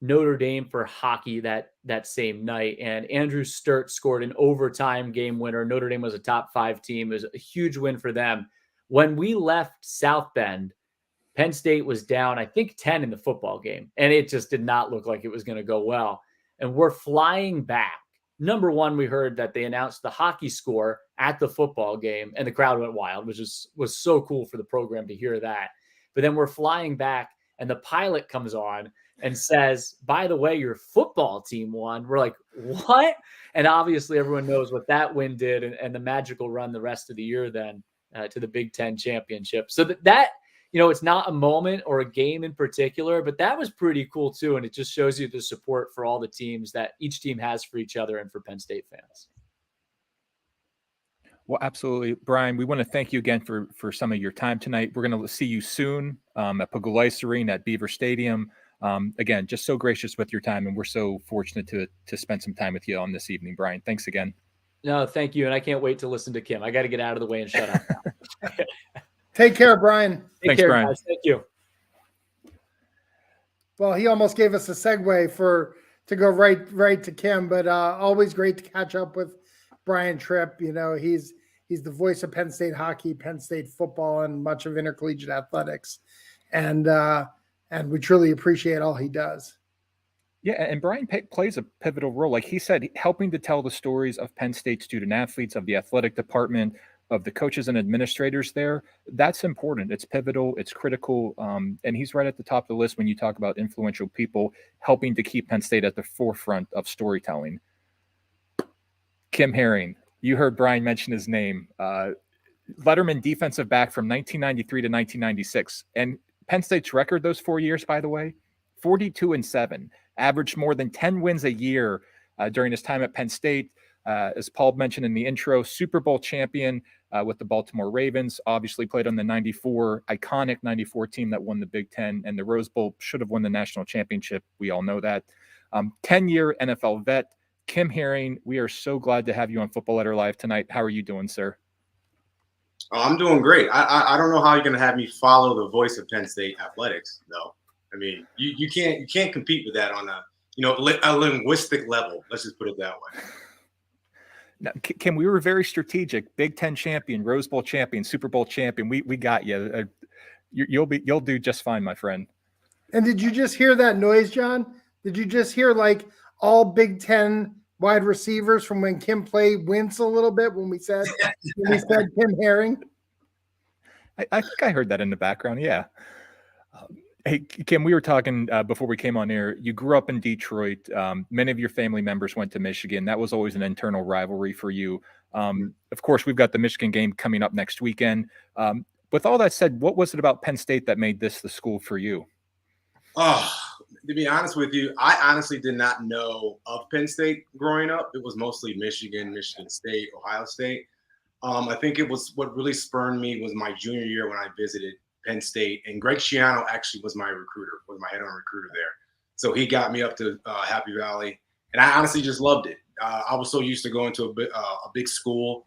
Notre Dame for hockey that same night, and Andrew Sturt scored an overtime game winner. Notre Dame was a top 5 team. It was a huge win for them. When we left South Bend, Penn State was down, I think, 10 in the football game, and it just did not look like it was going to go well. And we're flying back. Number one, we heard that they announced the hockey score at the football game, and the crowd went wild, which was so cool for the program to hear that. But then we're flying back, and the pilot comes on and says, by the way, your football team won. We're like, what? And obviously everyone knows what that win did and the magical run the rest of the year then to the Big Ten championship. So that it's not a moment or a game in particular, but that was pretty cool too. And it just shows you the support for all the teams that each team has for each other and for Penn State fans. Well, absolutely. Brian, we want to thank you again for some of your time tonight. We're going to see you soon at Pagula Ice Arena at Beaver Stadium. Again, just so gracious with your time, and we're so fortunate to spend some time with you on this evening, Brian. Thanks again. No, thank you. And I can't wait to listen to Kim. I got to get out of the way and shut up now. Take care, Brian. Thanks, Brian. Guys. Thank you. Well, he almost gave us a segue to go right to Kim, but always great to catch up with Brian Tripp. He's He's the voice of Penn State hockey, Penn State football, and much of intercollegiate athletics. And we truly appreciate all he does. Yeah, and Brian plays a pivotal role. Like he said, helping to tell the stories of Penn State student athletes, of the athletic department, of the coaches and administrators there. That's important. It's pivotal. It's critical. And he's right at the top of the list when you talk about influential people helping to keep Penn State at the forefront of storytelling. Kim Herring, you heard Brian mention his name. Letterman defensive back from 1993 to 1996. And Penn State's record those 4 years, by the way, 42-7, averaged more than 10 wins a year during his time at Penn State. As Paul mentioned in the intro, Super Bowl champion with the Baltimore Ravens, obviously played on the iconic 94 team that won the Big Ten, and the Rose Bowl should have won the national championship. We all know that. 10-year NFL vet, Kim Herring, we are so glad to have you on Football Letter Live tonight. How are you doing, sir? Oh, I'm doing great. I don't know how you're going to have me follow the voice of Penn State athletics, though. I mean, you can't compete with that on a linguistic level. Let's just put it that way. Now, Kim, we were very strategic. Big Ten champion, Rose Bowl champion, Super Bowl champion. We got you. You'll do just fine, my friend. And did you just hear that noise, John? Did you just hear like all Big Ten wide receivers from when Kim played wince a little bit when we said Kim Herring? I think I heard that in the background. Yeah. Hey, Kim, we were talking before we came on air. You grew up in Detroit. Many of your family members went to Michigan. That was always an internal rivalry for you. Of course, we've got the Michigan game coming up next weekend. With all that said, what was it about Penn State that made this the school for you? Oh, to be honest with you, I honestly did not know of Penn State growing up. It was mostly Michigan, Michigan State, Ohio State. I think it was what really spurred me was my junior year when I visited Penn State, and Greg Schiano actually was my recruiter, was my head-on recruiter there. So he got me up to Happy Valley, and I honestly just loved it. I was so used to going to a big school.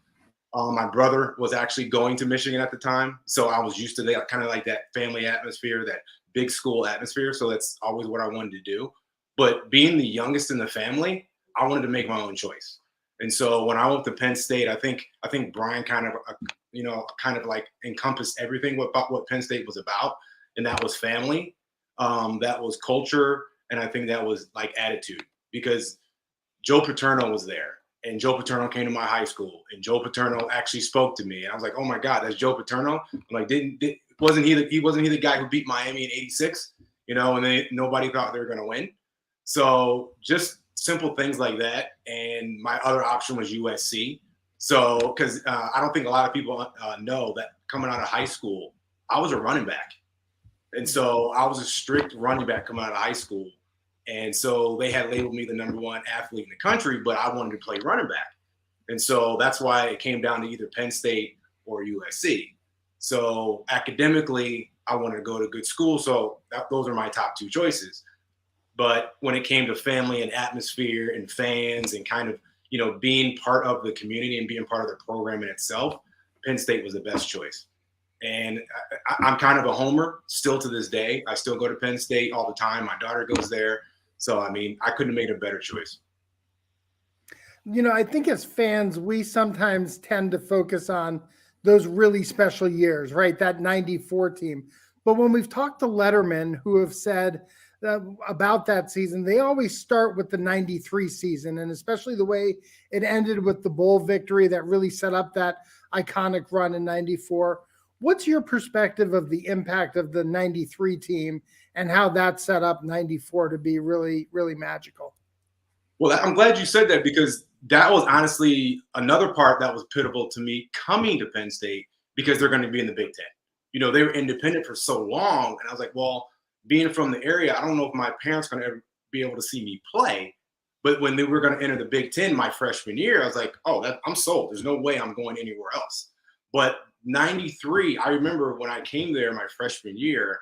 My brother was actually going to Michigan at the time, so I was used to that kind of like that family atmosphere, that big school atmosphere. So that's always what I wanted to do. But being the youngest in the family, I wanted to make my own choice. And so when I went to Penn State, I think Brian kind of like encompassed everything about what Penn State was about, and that was family, that was culture, and I think that was like attitude. Because Joe Paterno was there, and Joe Paterno came to my high school, and Joe Paterno actually spoke to me, and I was like, oh my God, that's Joe Paterno. I'm like, wasn't he the guy who beat Miami in '86? And nobody thought they were going to win. So just simple things like that. And my other option was USC. So, because I don't think a lot of people know that coming out of high school, I was a running back. And so I was a strict running back coming out of high school. And so they had labeled me the #1 athlete in the country, but I wanted to play running back. And so that's why it came down to either Penn State or USC. So academically, I wanted to go to good school. So those are my top two choices. But when it came to family and atmosphere and fans and kind of, being part of the community and being part of the program in itself, Penn State was the best choice. And I'm kind of a homer still to this day. I still go to Penn State all the time. My daughter goes there. So, I couldn't have made a better choice. I think as fans, we sometimes tend to focus on those really special years, right? That 94 team. But when we've talked to lettermen who have said about that season, they always start with the 93 season, and especially the way it ended with the bowl victory that really set up that iconic run in 94. What's your perspective of the impact of the 93 team and how that set up 94 to be really, really magical? Well, I'm glad you said that, because that was honestly another part that was pivotal to me coming to Penn State, because they're going to be in the Big Ten. They were independent for so long, and I was like, well, being from the area, I don't know if my parents are going to ever be able to see me play. But when they were going to enter the Big Ten my freshman year, I was like, oh, I'm sold. There's no way I'm going anywhere else. But 93, I remember when I came there my freshman year,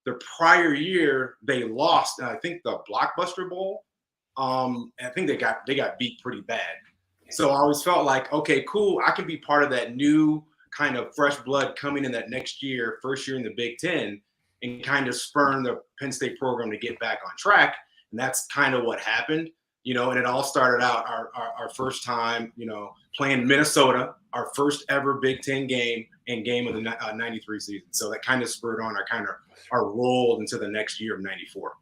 the prior year they lost, I think, the Blockbuster Bowl. I think they got beat pretty bad. So I always felt like, okay, cool, I can be part of that new kind of fresh blood coming in that next year, first year in the Big Ten, and kind of spurn the Penn State program to get back on track. And that's kind of what happened. And it all started out our first time, playing Minnesota, our first ever Big Ten game and game of the 93 season. So that kind of spurred on our roll into the next year of 94.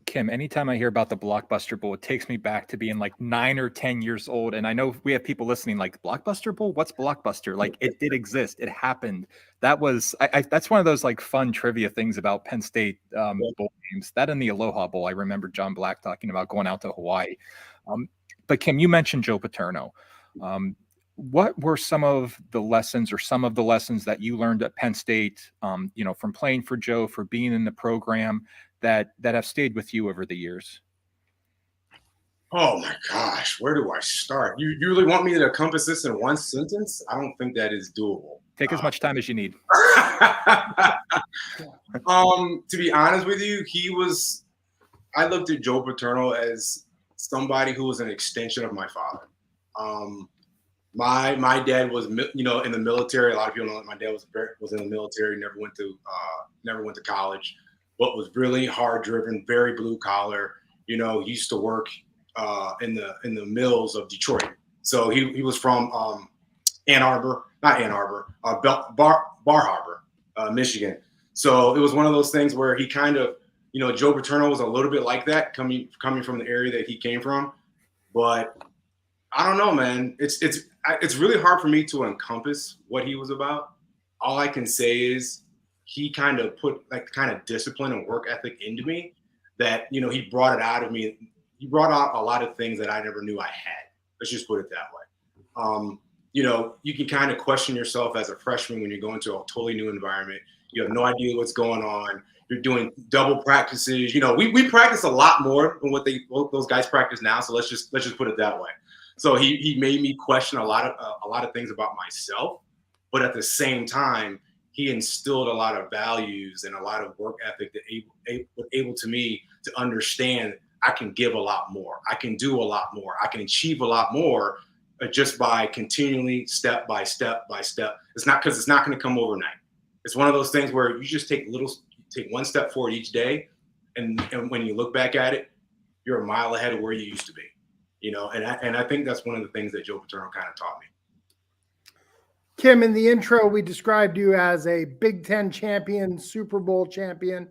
Kim, anytime I hear about the Blockbuster Bowl, it takes me back to being like 9 or 10 years old. And I know we have people listening like, Blockbuster Bowl? What's Blockbuster? Like, it did exist. It happened. That was, that's one of those like fun trivia things about Penn State bowl games. That and the Aloha Bowl. I remember John Black talking about going out to Hawaii. But Kim, you mentioned Joe Paterno. What were some of the lessons that you learned at Penn State, from playing for Joe, for being in the program, that have stayed with you over the years? Oh my gosh, where do I start? You really want me to encompass this in one sentence? I don't think that is doable. Take as much time as you need. To be honest with you, I looked at Joe Paterno as somebody who was an extension of my father. My dad was, in the military. A lot of people know that my dad was in the military. Never went to college, but was really hard driven, very blue collar. He used to work in the mills of Detroit. So he was from Bar Harbor, Michigan. So it was one of those things where he kind of, Joe Paterno was a little bit like that, coming from the area that he came from. But I don't know, man. It's really hard for me to encompass what he was about. All I can say is he kind of put kind of discipline and work ethic into me that, he brought it out of me. He brought out a lot of things that I never knew I had. Let's just put it that way. You can kind of question yourself as a freshman when you're going to a totally new environment. You have no idea what's going on. You're doing double practices. We practice a lot more than what those guys practice now. So let's just put it that way. So he made me question a lot of things about myself, but at the same time, he instilled a lot of values and a lot of work ethic that able to me to understand I can give a lot more. I can do a lot more. I can achieve a lot more just by continually step by step by step. It's not going to come overnight. It's one of those things where you just take one step forward each day, and when you look back at it, you're a mile ahead of where you used to be. And I think that's one of the things that Joe Paterno kind of taught me. Kim, in the intro, we described you as a Big Ten champion, Super Bowl champion.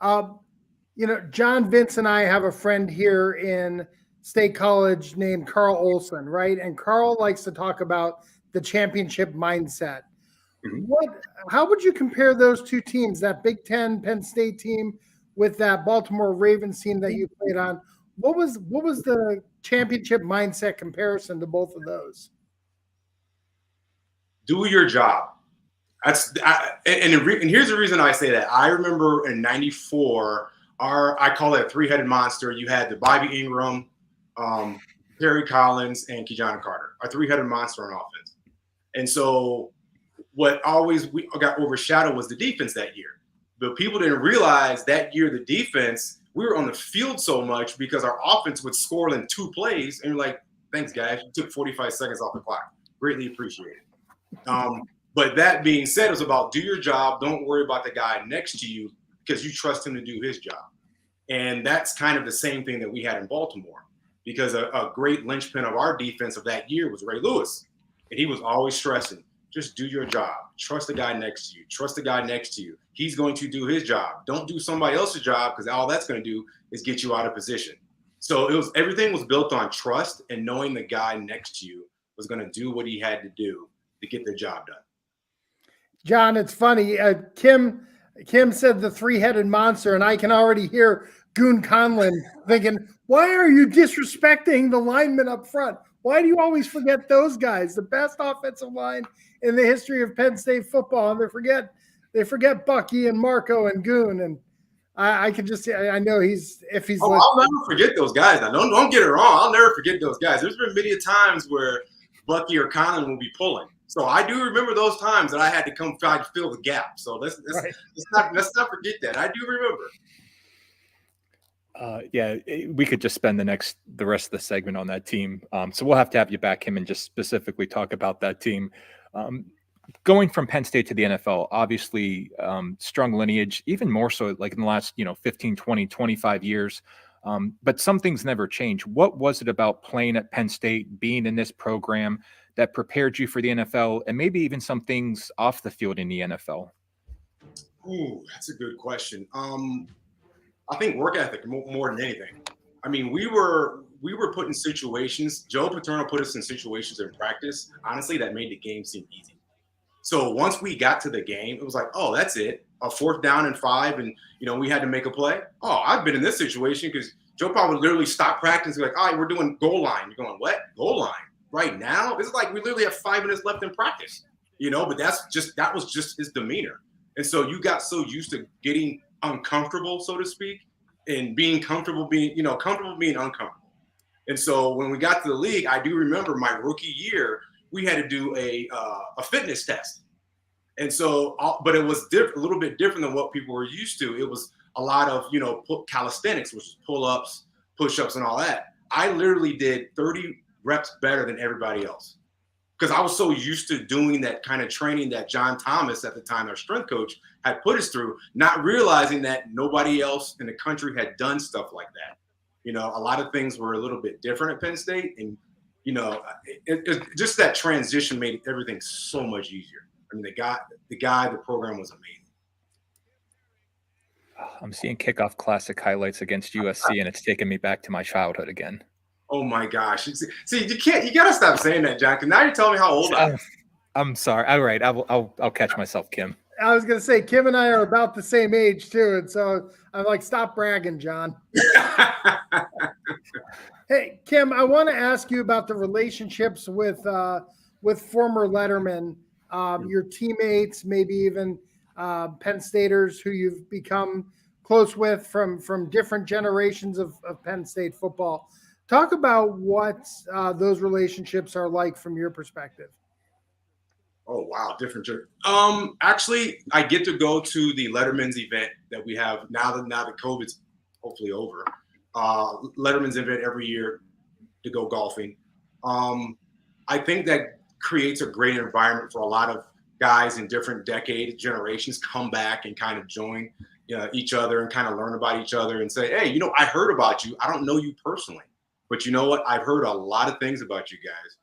John Vince and I have a friend here in State College named Carl Olson, right? And Carl likes to talk about the championship mindset. Mm-hmm. How would you compare those two teams, that Big Ten Penn State team with that Baltimore Ravens team that you played on? What was the championship mindset comparison to both of those? Do your job. And here's the reason I say that. I remember in '94, I call it a three-headed monster. You had the Bobby Ingram, Terry Collins, and Kejana Carter, a three-headed monster on offense. And so what we got overshadowed was the defense that year. But people didn't realize that year the defense, we were on the field so much because our offense would score in 2 plays. And you're like, thanks, guys. You took 45 seconds off the clock. Greatly appreciated. But that being said, it was about do your job. Don't worry about the guy next to you because you trust him to do his job. And that's kind of the same thing that we had in Baltimore because a great linchpin of our defense of that year was Ray Lewis. And he was always stressing, just do your job. Trust the guy next to you. Trust the guy next to you. He's going to do his job. Don't do somebody else's job because all that's going to do is get you out of position. So everything was built on trust and knowing the guy next to you was going to do what he had to do to get the job done. John, it's funny. Kim said the three-headed monster, and I can already hear Goon Conlon thinking, why are you disrespecting the linemen up front? Why do you always forget those guys, the best offensive line in the history of Penn State football? And they forget Bucky and Marco and Goon. And I can just say, I know I'll never forget those guys. Now, don't get it wrong. I'll never forget those guys. There's been many times where Bucky or Conlon will be pulling. So I do remember those times that I had to come try to fill the gap. So let's not forget that. I do remember. We could just spend the rest of the segment on that team. So we'll have to have you back, Kim, and just specifically talk about that team. Going from Penn State to the NFL, obviously strong lineage, even more so like in the last 15, 20, 25 years. But some things never change. What was it about playing at Penn State, being in this program, that prepared you for the NFL, and maybe even some things off the field in the NFL? Ooh, that's a good question. I think work ethic more than anything. I mean, we were put in situations. Joe Paterno put us in situations in practice, honestly, that made the game seem easy. So once we got to the game, it was like, oh, that's it. A 4th down and 5, and we had to make a play. Oh, I've been in this situation because Joe Paul would literally stop practice and be like, all right, we're doing goal line. You're going, what? Goal line? Right now? This is like we literally have 5 minutes left in practice. But that was just his demeanor. And so you got so used to getting uncomfortable, so to speak, and being comfortable being uncomfortable. And so when we got to the league, I do remember my rookie year, we had to do a fitness test. And so, but it was a little bit different than what people were used to. It was a lot of, calisthenics, which is pull-ups, push-ups, and all that. I literally did 30 reps better than everybody else because I was so used to doing that kind of training that John Thomas, at the time, our strength coach, had put us through, not realizing that nobody else in the country had done stuff like that. A lot of things were a little bit different at Penn State, and just that transition made everything so much easier. I mean, the program was amazing. I'm seeing kickoff classic highlights against USC, and it's taking me back to my childhood again. Oh my gosh! See, you gotta stop saying that, John. Because now you're telling me how old I am. I'm sorry. All right, I'll catch myself, Kim. I was gonna say Kim and I are about the same age too, and so I'm like, stop bragging, John. Hey, Kim, I want to ask you about the relationships with former Letterman, your teammates, maybe even Penn Staters who you've become close with from different generations of Penn State football. Talk about what those relationships are like from your perspective. Oh, wow. Different. Actually, I get to go to the Letterman's event that we have now that COVID's hopefully over. Letterman's event every year to go golfing. I think that creates a great environment for a lot of guys in different generations come back and kind of join each other and kind of learn about each other and say, hey, I heard about you. I don't know you personally, but you know what? I've heard a lot of things about you guys.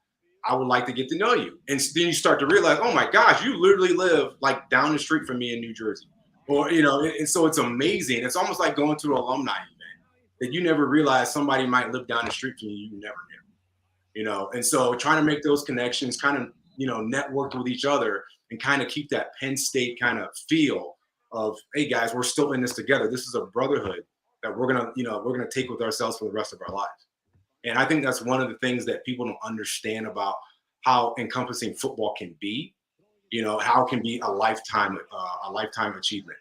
I would like to get to know you. And then you start to realize, oh my gosh, you literally live like down the street from me in New Jersey. Or, and so it's amazing. It's almost like going to an alumni event that you never realized somebody might live down the street from you never knew. And so trying to make those connections, kind of, network with each other and kind of keep that Penn State kind of feel of, hey guys, we're still in this together. This is a brotherhood that we're going to take with ourselves for the rest of our lives. And I think that's one of the things that people don't understand about how encompassing football can be, how it can be a lifetime achievement.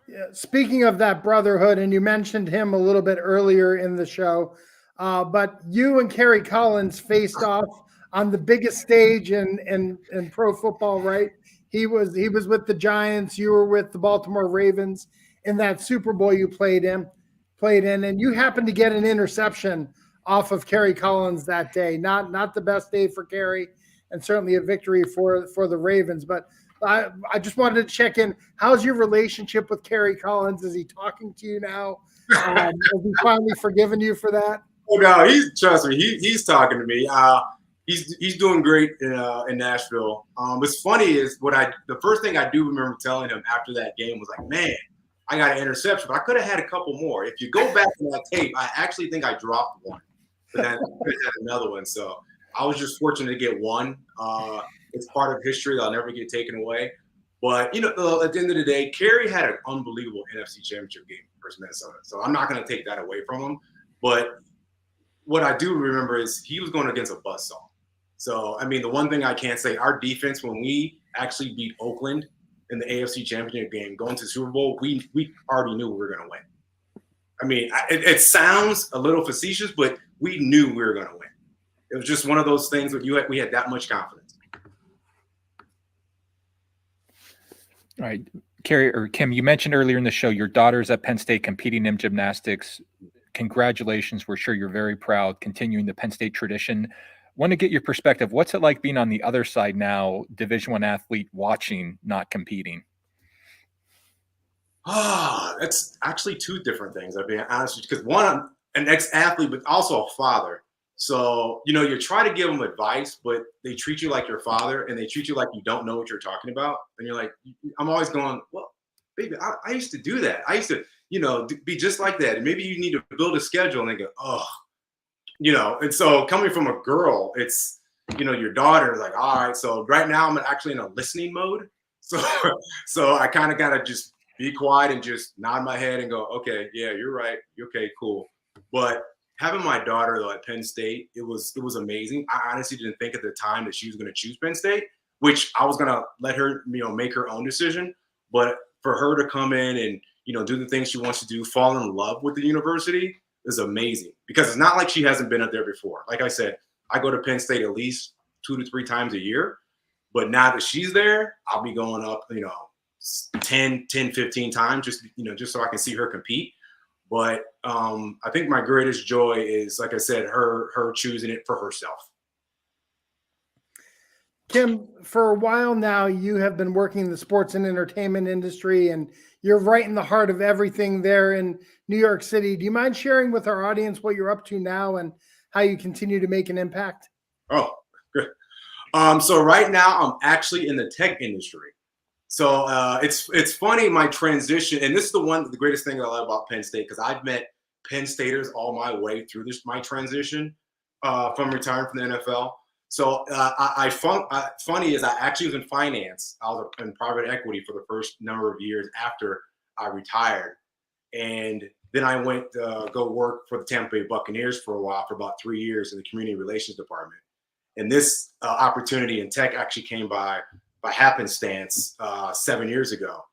Yeah, speaking of that brotherhood, and you mentioned him a little bit earlier in the show, but you and Kerry Collins faced off on the biggest stage in pro football, right? He was with the Giants. You were with the Baltimore Ravens in that Super Bowl you played in, and you happened to get an interception off of Kerry Collins that day. Not the best day for Kerry, and certainly a victory for the Ravens. But I just wanted to check in. How's your relationship with Kerry Collins? Is he talking to you now? Has he finally forgiven you for that? Oh no, trust me. He's talking to me. He's doing great in Nashville. What's funny is the first thing I do remember telling him after that game was like, man, I got an interception, but I could have had a couple more. If you go back to that tape, I actually think I dropped one, but then I could have had another one. So I was just fortunate to get one. It's part of history that'll never get taken away. But, at the end of the day, Kerry had an unbelievable NFC Championship game versus Minnesota. So I'm not going to take that away from him. But what I do remember is he was going against a buzzsaw. So, I mean, the one thing I can't say, our defense, when we actually beat Oakland in the AFC Championship game, going to the Super Bowl, we already knew we were going to win. I mean, it sounds a little facetious, but we knew we were going to win. It was just one of those things where we had that much confidence. All right, Kerry or Kim, you mentioned earlier in the show your daughter's at Penn State competing in gymnastics. Congratulations. We're sure you're very proud, continuing the Penn State tradition. Want to get your perspective. What's it like being on the other side now, Division I athlete watching, not competing? That's actually two different things. I'll be honest with you, because one, I'm an ex-athlete, but also a father. So, you try to give them advice, but they treat you like your father and they treat you like you don't know what you're talking about. And you're like, I'm always going, well, baby, I used to do that. I used to, be just like that. And maybe you need to build a schedule. And they go, oh, and so coming from a girl, it's, your daughter, like, all right, so right now I'm actually in a listening mode. So, so I kind of got to just be quiet and just nod my head and go, okay, yeah, you're right. Okay, cool. But having my daughter though at Penn State, it was amazing. I honestly didn't think at the time that she was going to choose Penn State, which I was going to let her, make her own decision. But for her to come in and, do the things she wants to do, fall in love with the university is amazing, because it's not like she hasn't been up there before. Like I said, I go to Penn State at least 2 to 3 times a year. But now that she's there, I'll be going up, 10, 15 times just so I can see her compete. But I think my greatest joy is, like I said, her choosing it for herself. Kim, for a while now, you have been working in the sports and entertainment industry, and you're right in the heart of everything there in New York City. Do you mind sharing with our audience what you're up to now and how you continue to make an impact? Oh, good. So right now I'm actually in the tech industry. So it's funny, my transition, and this is the greatest thing I love about Penn State, because I've met Penn Staters all my way through my transition from retiring from the NFL. So funny is I actually was in finance. I was in private equity for the first number of years after I retired. And then I went to go work for the Tampa Bay Buccaneers for a while, for about 3 years in the community relations department. And this opportunity in tech actually came by happenstance 7 years ago.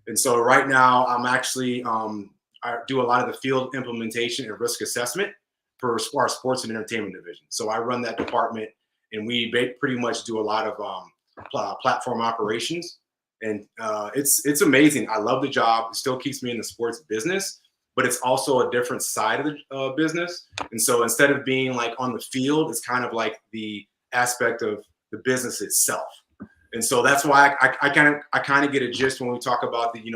And so right now I'm actually, I do a lot of the field implementation and risk assessment for our sports and entertainment division. So I run that department, and we pretty much do a lot of platform operations. And it's amazing. I love the job. It still keeps me in the sports business, but it's also a different side of the business. And so instead of being like on the field, it's kind of like the aspect of the business itself. And so that's why I kind of get a gist when we talk about like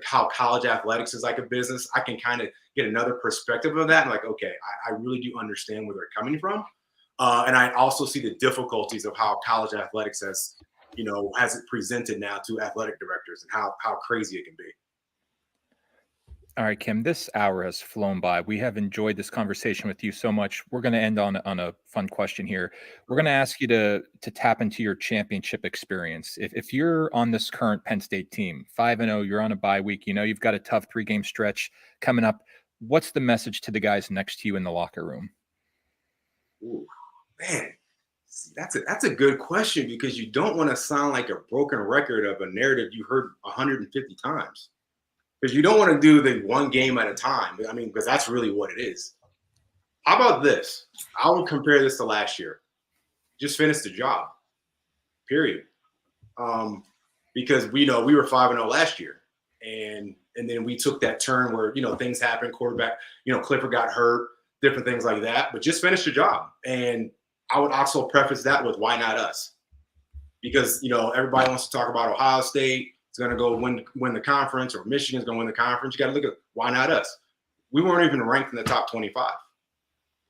how college athletics is like a business. I can kind of get another perspective of that. And like, okay, I really do understand where they're coming from. And I also see the difficulties of how college athletics has it presented now to athletic directors, and how crazy it can be. All right, Kim, this hour has flown by. We have enjoyed this conversation with you so much. We're going to end on a fun question here. We're going to ask you to tap into your championship experience. If you're on this current Penn State team, 5-0, you're on a bye week, you've got a tough 3-game stretch coming up. What's the message to the guys next to you in the locker room? Ooh, man, that's a good question, because you don't want to sound like a broken record of a narrative you heard 150 times. Because you don't want to do the one game at a time. I mean, because that's really what it is. How about this? I would compare this to last year. Just finished the job, period. Because we were 5-0 last year, and then we took that turn where things happened. Quarterback, Clifford got hurt, different things like that. But just finished the job, and I would also preface that with, why not us? Because everybody wants to talk about Ohio State. It's going to go win the conference, or Michigan's going to win the conference. You got to look at, why not us? We weren't even ranked in the top 25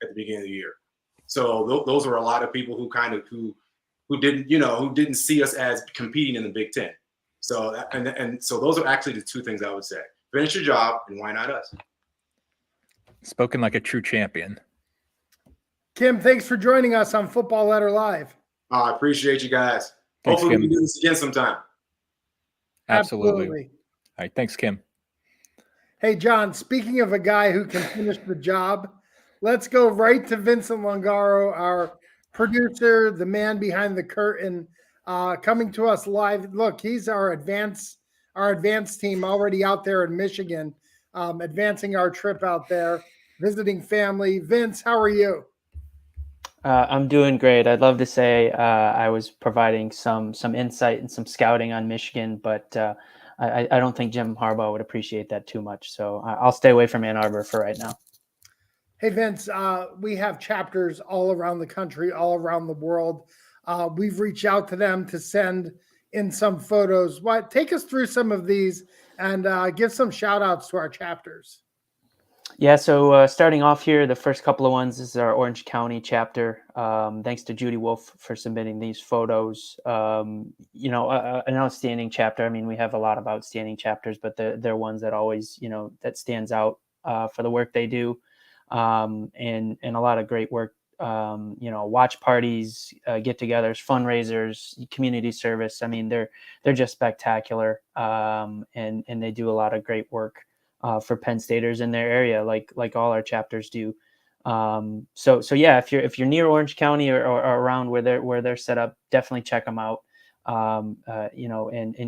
at the beginning of the year. So those are a lot of people who didn't see us as competing in the Big Ten. So and so those are actually the two things I would say: finish your job, and why not us? Spoken like a true champion. Kim, thanks for joining us on Football Letter Live. I appreciate you guys. Thanks, Hopefully Kim. we can do this again sometime. Absolutely. All right. Thanks, Kim. Hey, John, speaking of a guy who can finish the job, let's go right to Vincent Longaro, our producer, the man behind the curtain, coming to us live. Look, he's our advanced team already out there in Michigan, advancing our trip out there, visiting family. Vince, how are you? I'm doing great. I'd love to say I was providing some insight and some scouting on Michigan, but I don't think Jim Harbaugh would appreciate that too much. So I'll stay away from Ann Arbor for right now. Hey, Vince, we have chapters all around the country, all around the world. We've reached out to them to send in some photos. Take us through some of these and give some shout outs to our chapters. Yeah, so starting off here, the first couple of ones, this is our Orange County chapter. Thanks to Judy Wolf for submitting these photos. An outstanding chapter. I mean, we have a lot of outstanding chapters, but they're ones that always, that stands out for the work they do, and a lot of great work. Watch parties, get-togethers, fundraisers, community service. I mean, they're just spectacular, and they do a lot of great work for Penn Staters in their area, like all our chapters do. So yeah, if you're near Orange County or around where they're set up, definitely check them out. And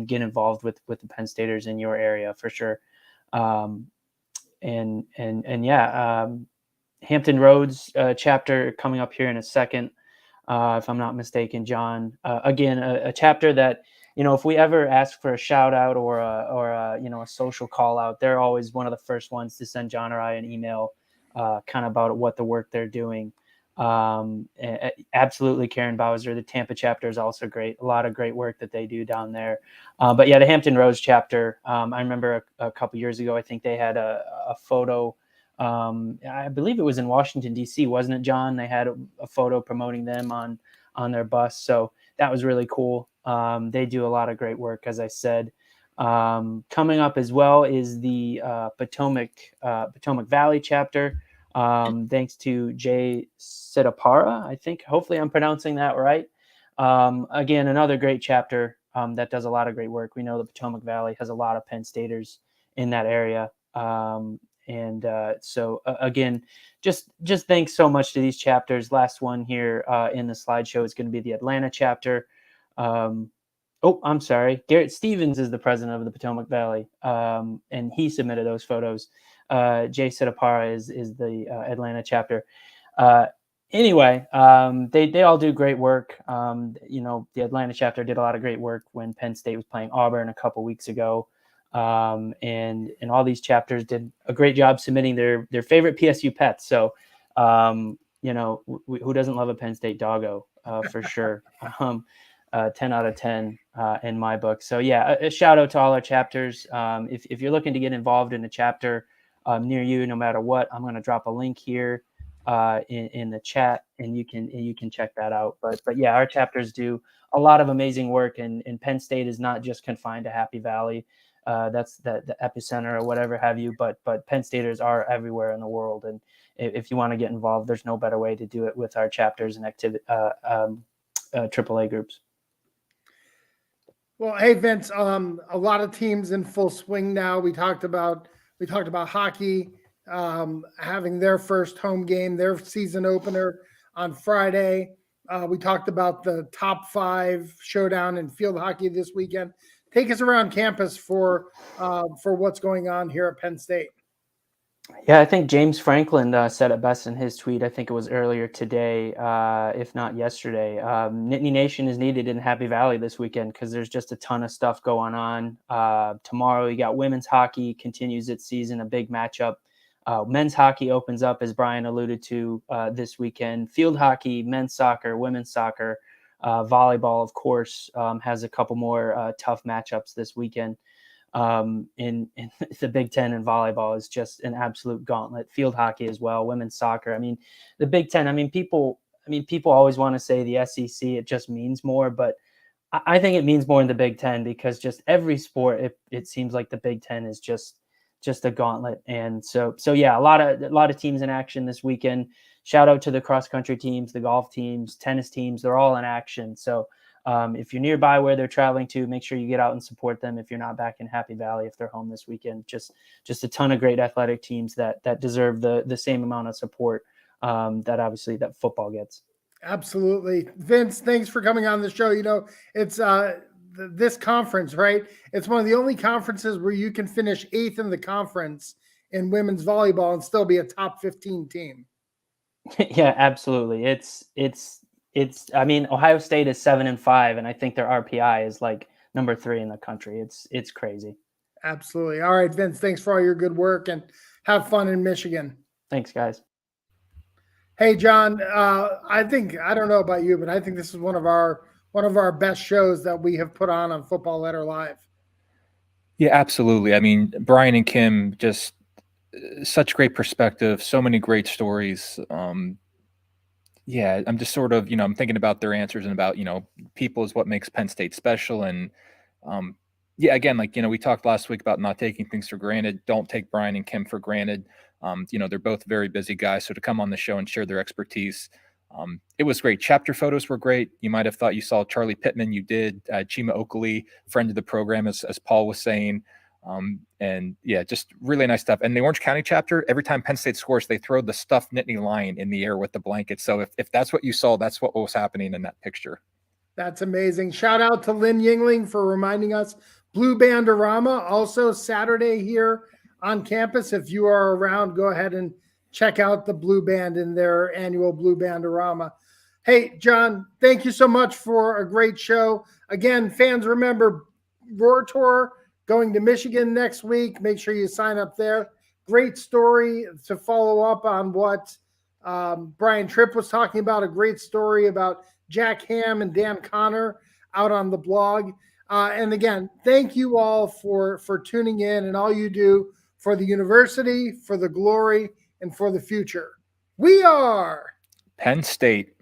get involved with the Penn Staters in your area for sure. Hampton Roads chapter coming up here in a second, if I'm not mistaken, John. Again, a chapter that, if we ever ask for a shout out or a social call out, they're always one of the first ones to send John or I an email, kind of about what the work they're doing. Absolutely, Karen Bowser. The Tampa chapter is also great. A lot of great work that they do down there. But yeah, the Hampton Roads chapter. I remember a couple years ago, I think they had a photo. I believe it was in Washington D.C., wasn't it, John? They had a photo promoting them on their bus. So that was really cool. They do a lot of great work, as I said. Coming up as well is the Potomac Valley chapter. Thanks to Jay Sidapara, I think. Hopefully I'm pronouncing that right. Again, another great chapter that does a lot of great work. We know the Potomac Valley has a lot of Penn Staters in that area. Again, just thanks so much to these chapters. Last one here in the slideshow is going to be the Atlanta chapter. I'm sorry. Garrett Stevens is the president of the Potomac Valley, and he submitted those photos. Jay Sidapara is the Atlanta chapter. Anyway, they all do great work. The Atlanta chapter did a lot of great work when Penn State was playing Auburn a couple weeks ago. And all these chapters did a great job submitting their favorite PSU pets. So, who doesn't love a Penn State doggo, for sure. 10 out of 10 in my book. So yeah, a shout out to all our chapters. If you're looking to get involved in a chapter near you, no matter what, I'm going to drop a link here in the chat, and you can check that out. But yeah, our chapters do a lot of amazing work, and Penn State is not just confined to Happy Valley. That's the epicenter or whatever have you, but Penn Staters are everywhere in the world. And if you want to get involved, there's no better way to do it with our chapters and AAA groups. Well, hey Vince, a lot of teams in full swing now. We talked about hockey having their first home game, their season opener on Friday. We talked about the top 5 showdown in field hockey this weekend. Take us around campus for what's going on here at Penn State. Yeah, I think James Franklin said it best in his tweet. I think it was earlier today, if not yesterday. Nittany Nation is needed in Happy Valley this weekend because there's just a ton of stuff going on. Tomorrow, you got women's hockey continues its season, a big matchup. Men's hockey opens up, as Brian alluded to, this weekend. Field hockey, men's soccer, women's soccer, volleyball, of course, has a couple more tough matchups this weekend. In the Big Ten and volleyball is just an absolute gauntlet. Field hockey as well, women's soccer. I mean, the Big Ten. People always want to say the SEC. It just means more, but I think it means more in the Big Ten because just every sport, it seems like the Big Ten is just a gauntlet. And so yeah, a lot of teams in action this weekend. Shout out to the cross country teams, the golf teams, tennis teams. They're all in action. So. If you're nearby where they're traveling to, make sure you get out and support them. If you're not back in Happy Valley, if they're home this weekend, just a ton of great athletic teams that deserve the same amount of support that football gets. Absolutely. Vince, thanks for coming on the show. It's this conference, right? It's one of the only conferences where you can finish 8th in the conference in women's volleyball and still be a top 15 team. Yeah, absolutely. Ohio State is 7-5, and I think their RPI is like number 3 in the country. It's crazy. Absolutely. All right, Vince, thanks for all your good work and have fun in Michigan. Thanks, guys. Hey, John, I don't know about you, but I think this is one of our best shows that we have put on Football Letter Live. Yeah, absolutely. I mean, Brian and Kim, just such great perspective, so many great stories. Yeah, I'm just sort of, I'm thinking about their answers and about, people is what makes Penn State special. And um, yeah, again, like, we talked last week about not taking things for granted. Don't take Brian and Kim for granted. They're both very busy guys. So to come on the show and share their expertise, it was great. Chapter photos were great. You might have thought you saw Charlie Pittman. You did. Chima Oakley, friend of the program, as Paul was saying. And yeah, just really nice stuff. And the Orange County chapter, every time Penn State scores, they throw the stuffed Nittany Lion in the air with the blanket. So if that's what you saw, that's what was happening in that picture. That's amazing. Shout out to Lynn Yingling for reminding us. Blue Bandorama, also Saturday here on campus. If you are around, go ahead and check out the Blue Band in their annual Blue Bandorama. Hey, John, thank you so much for a great show. Again, fans, remember Roar Tour going to Michigan next week. Make sure you sign up there. Great story to follow up on what Brian Tripp was talking about. A great story about Jack Ham and Dan Connor out on the blog. And again, thank you all for tuning in and all you do for the university, for the glory, and for the future. We are Penn State.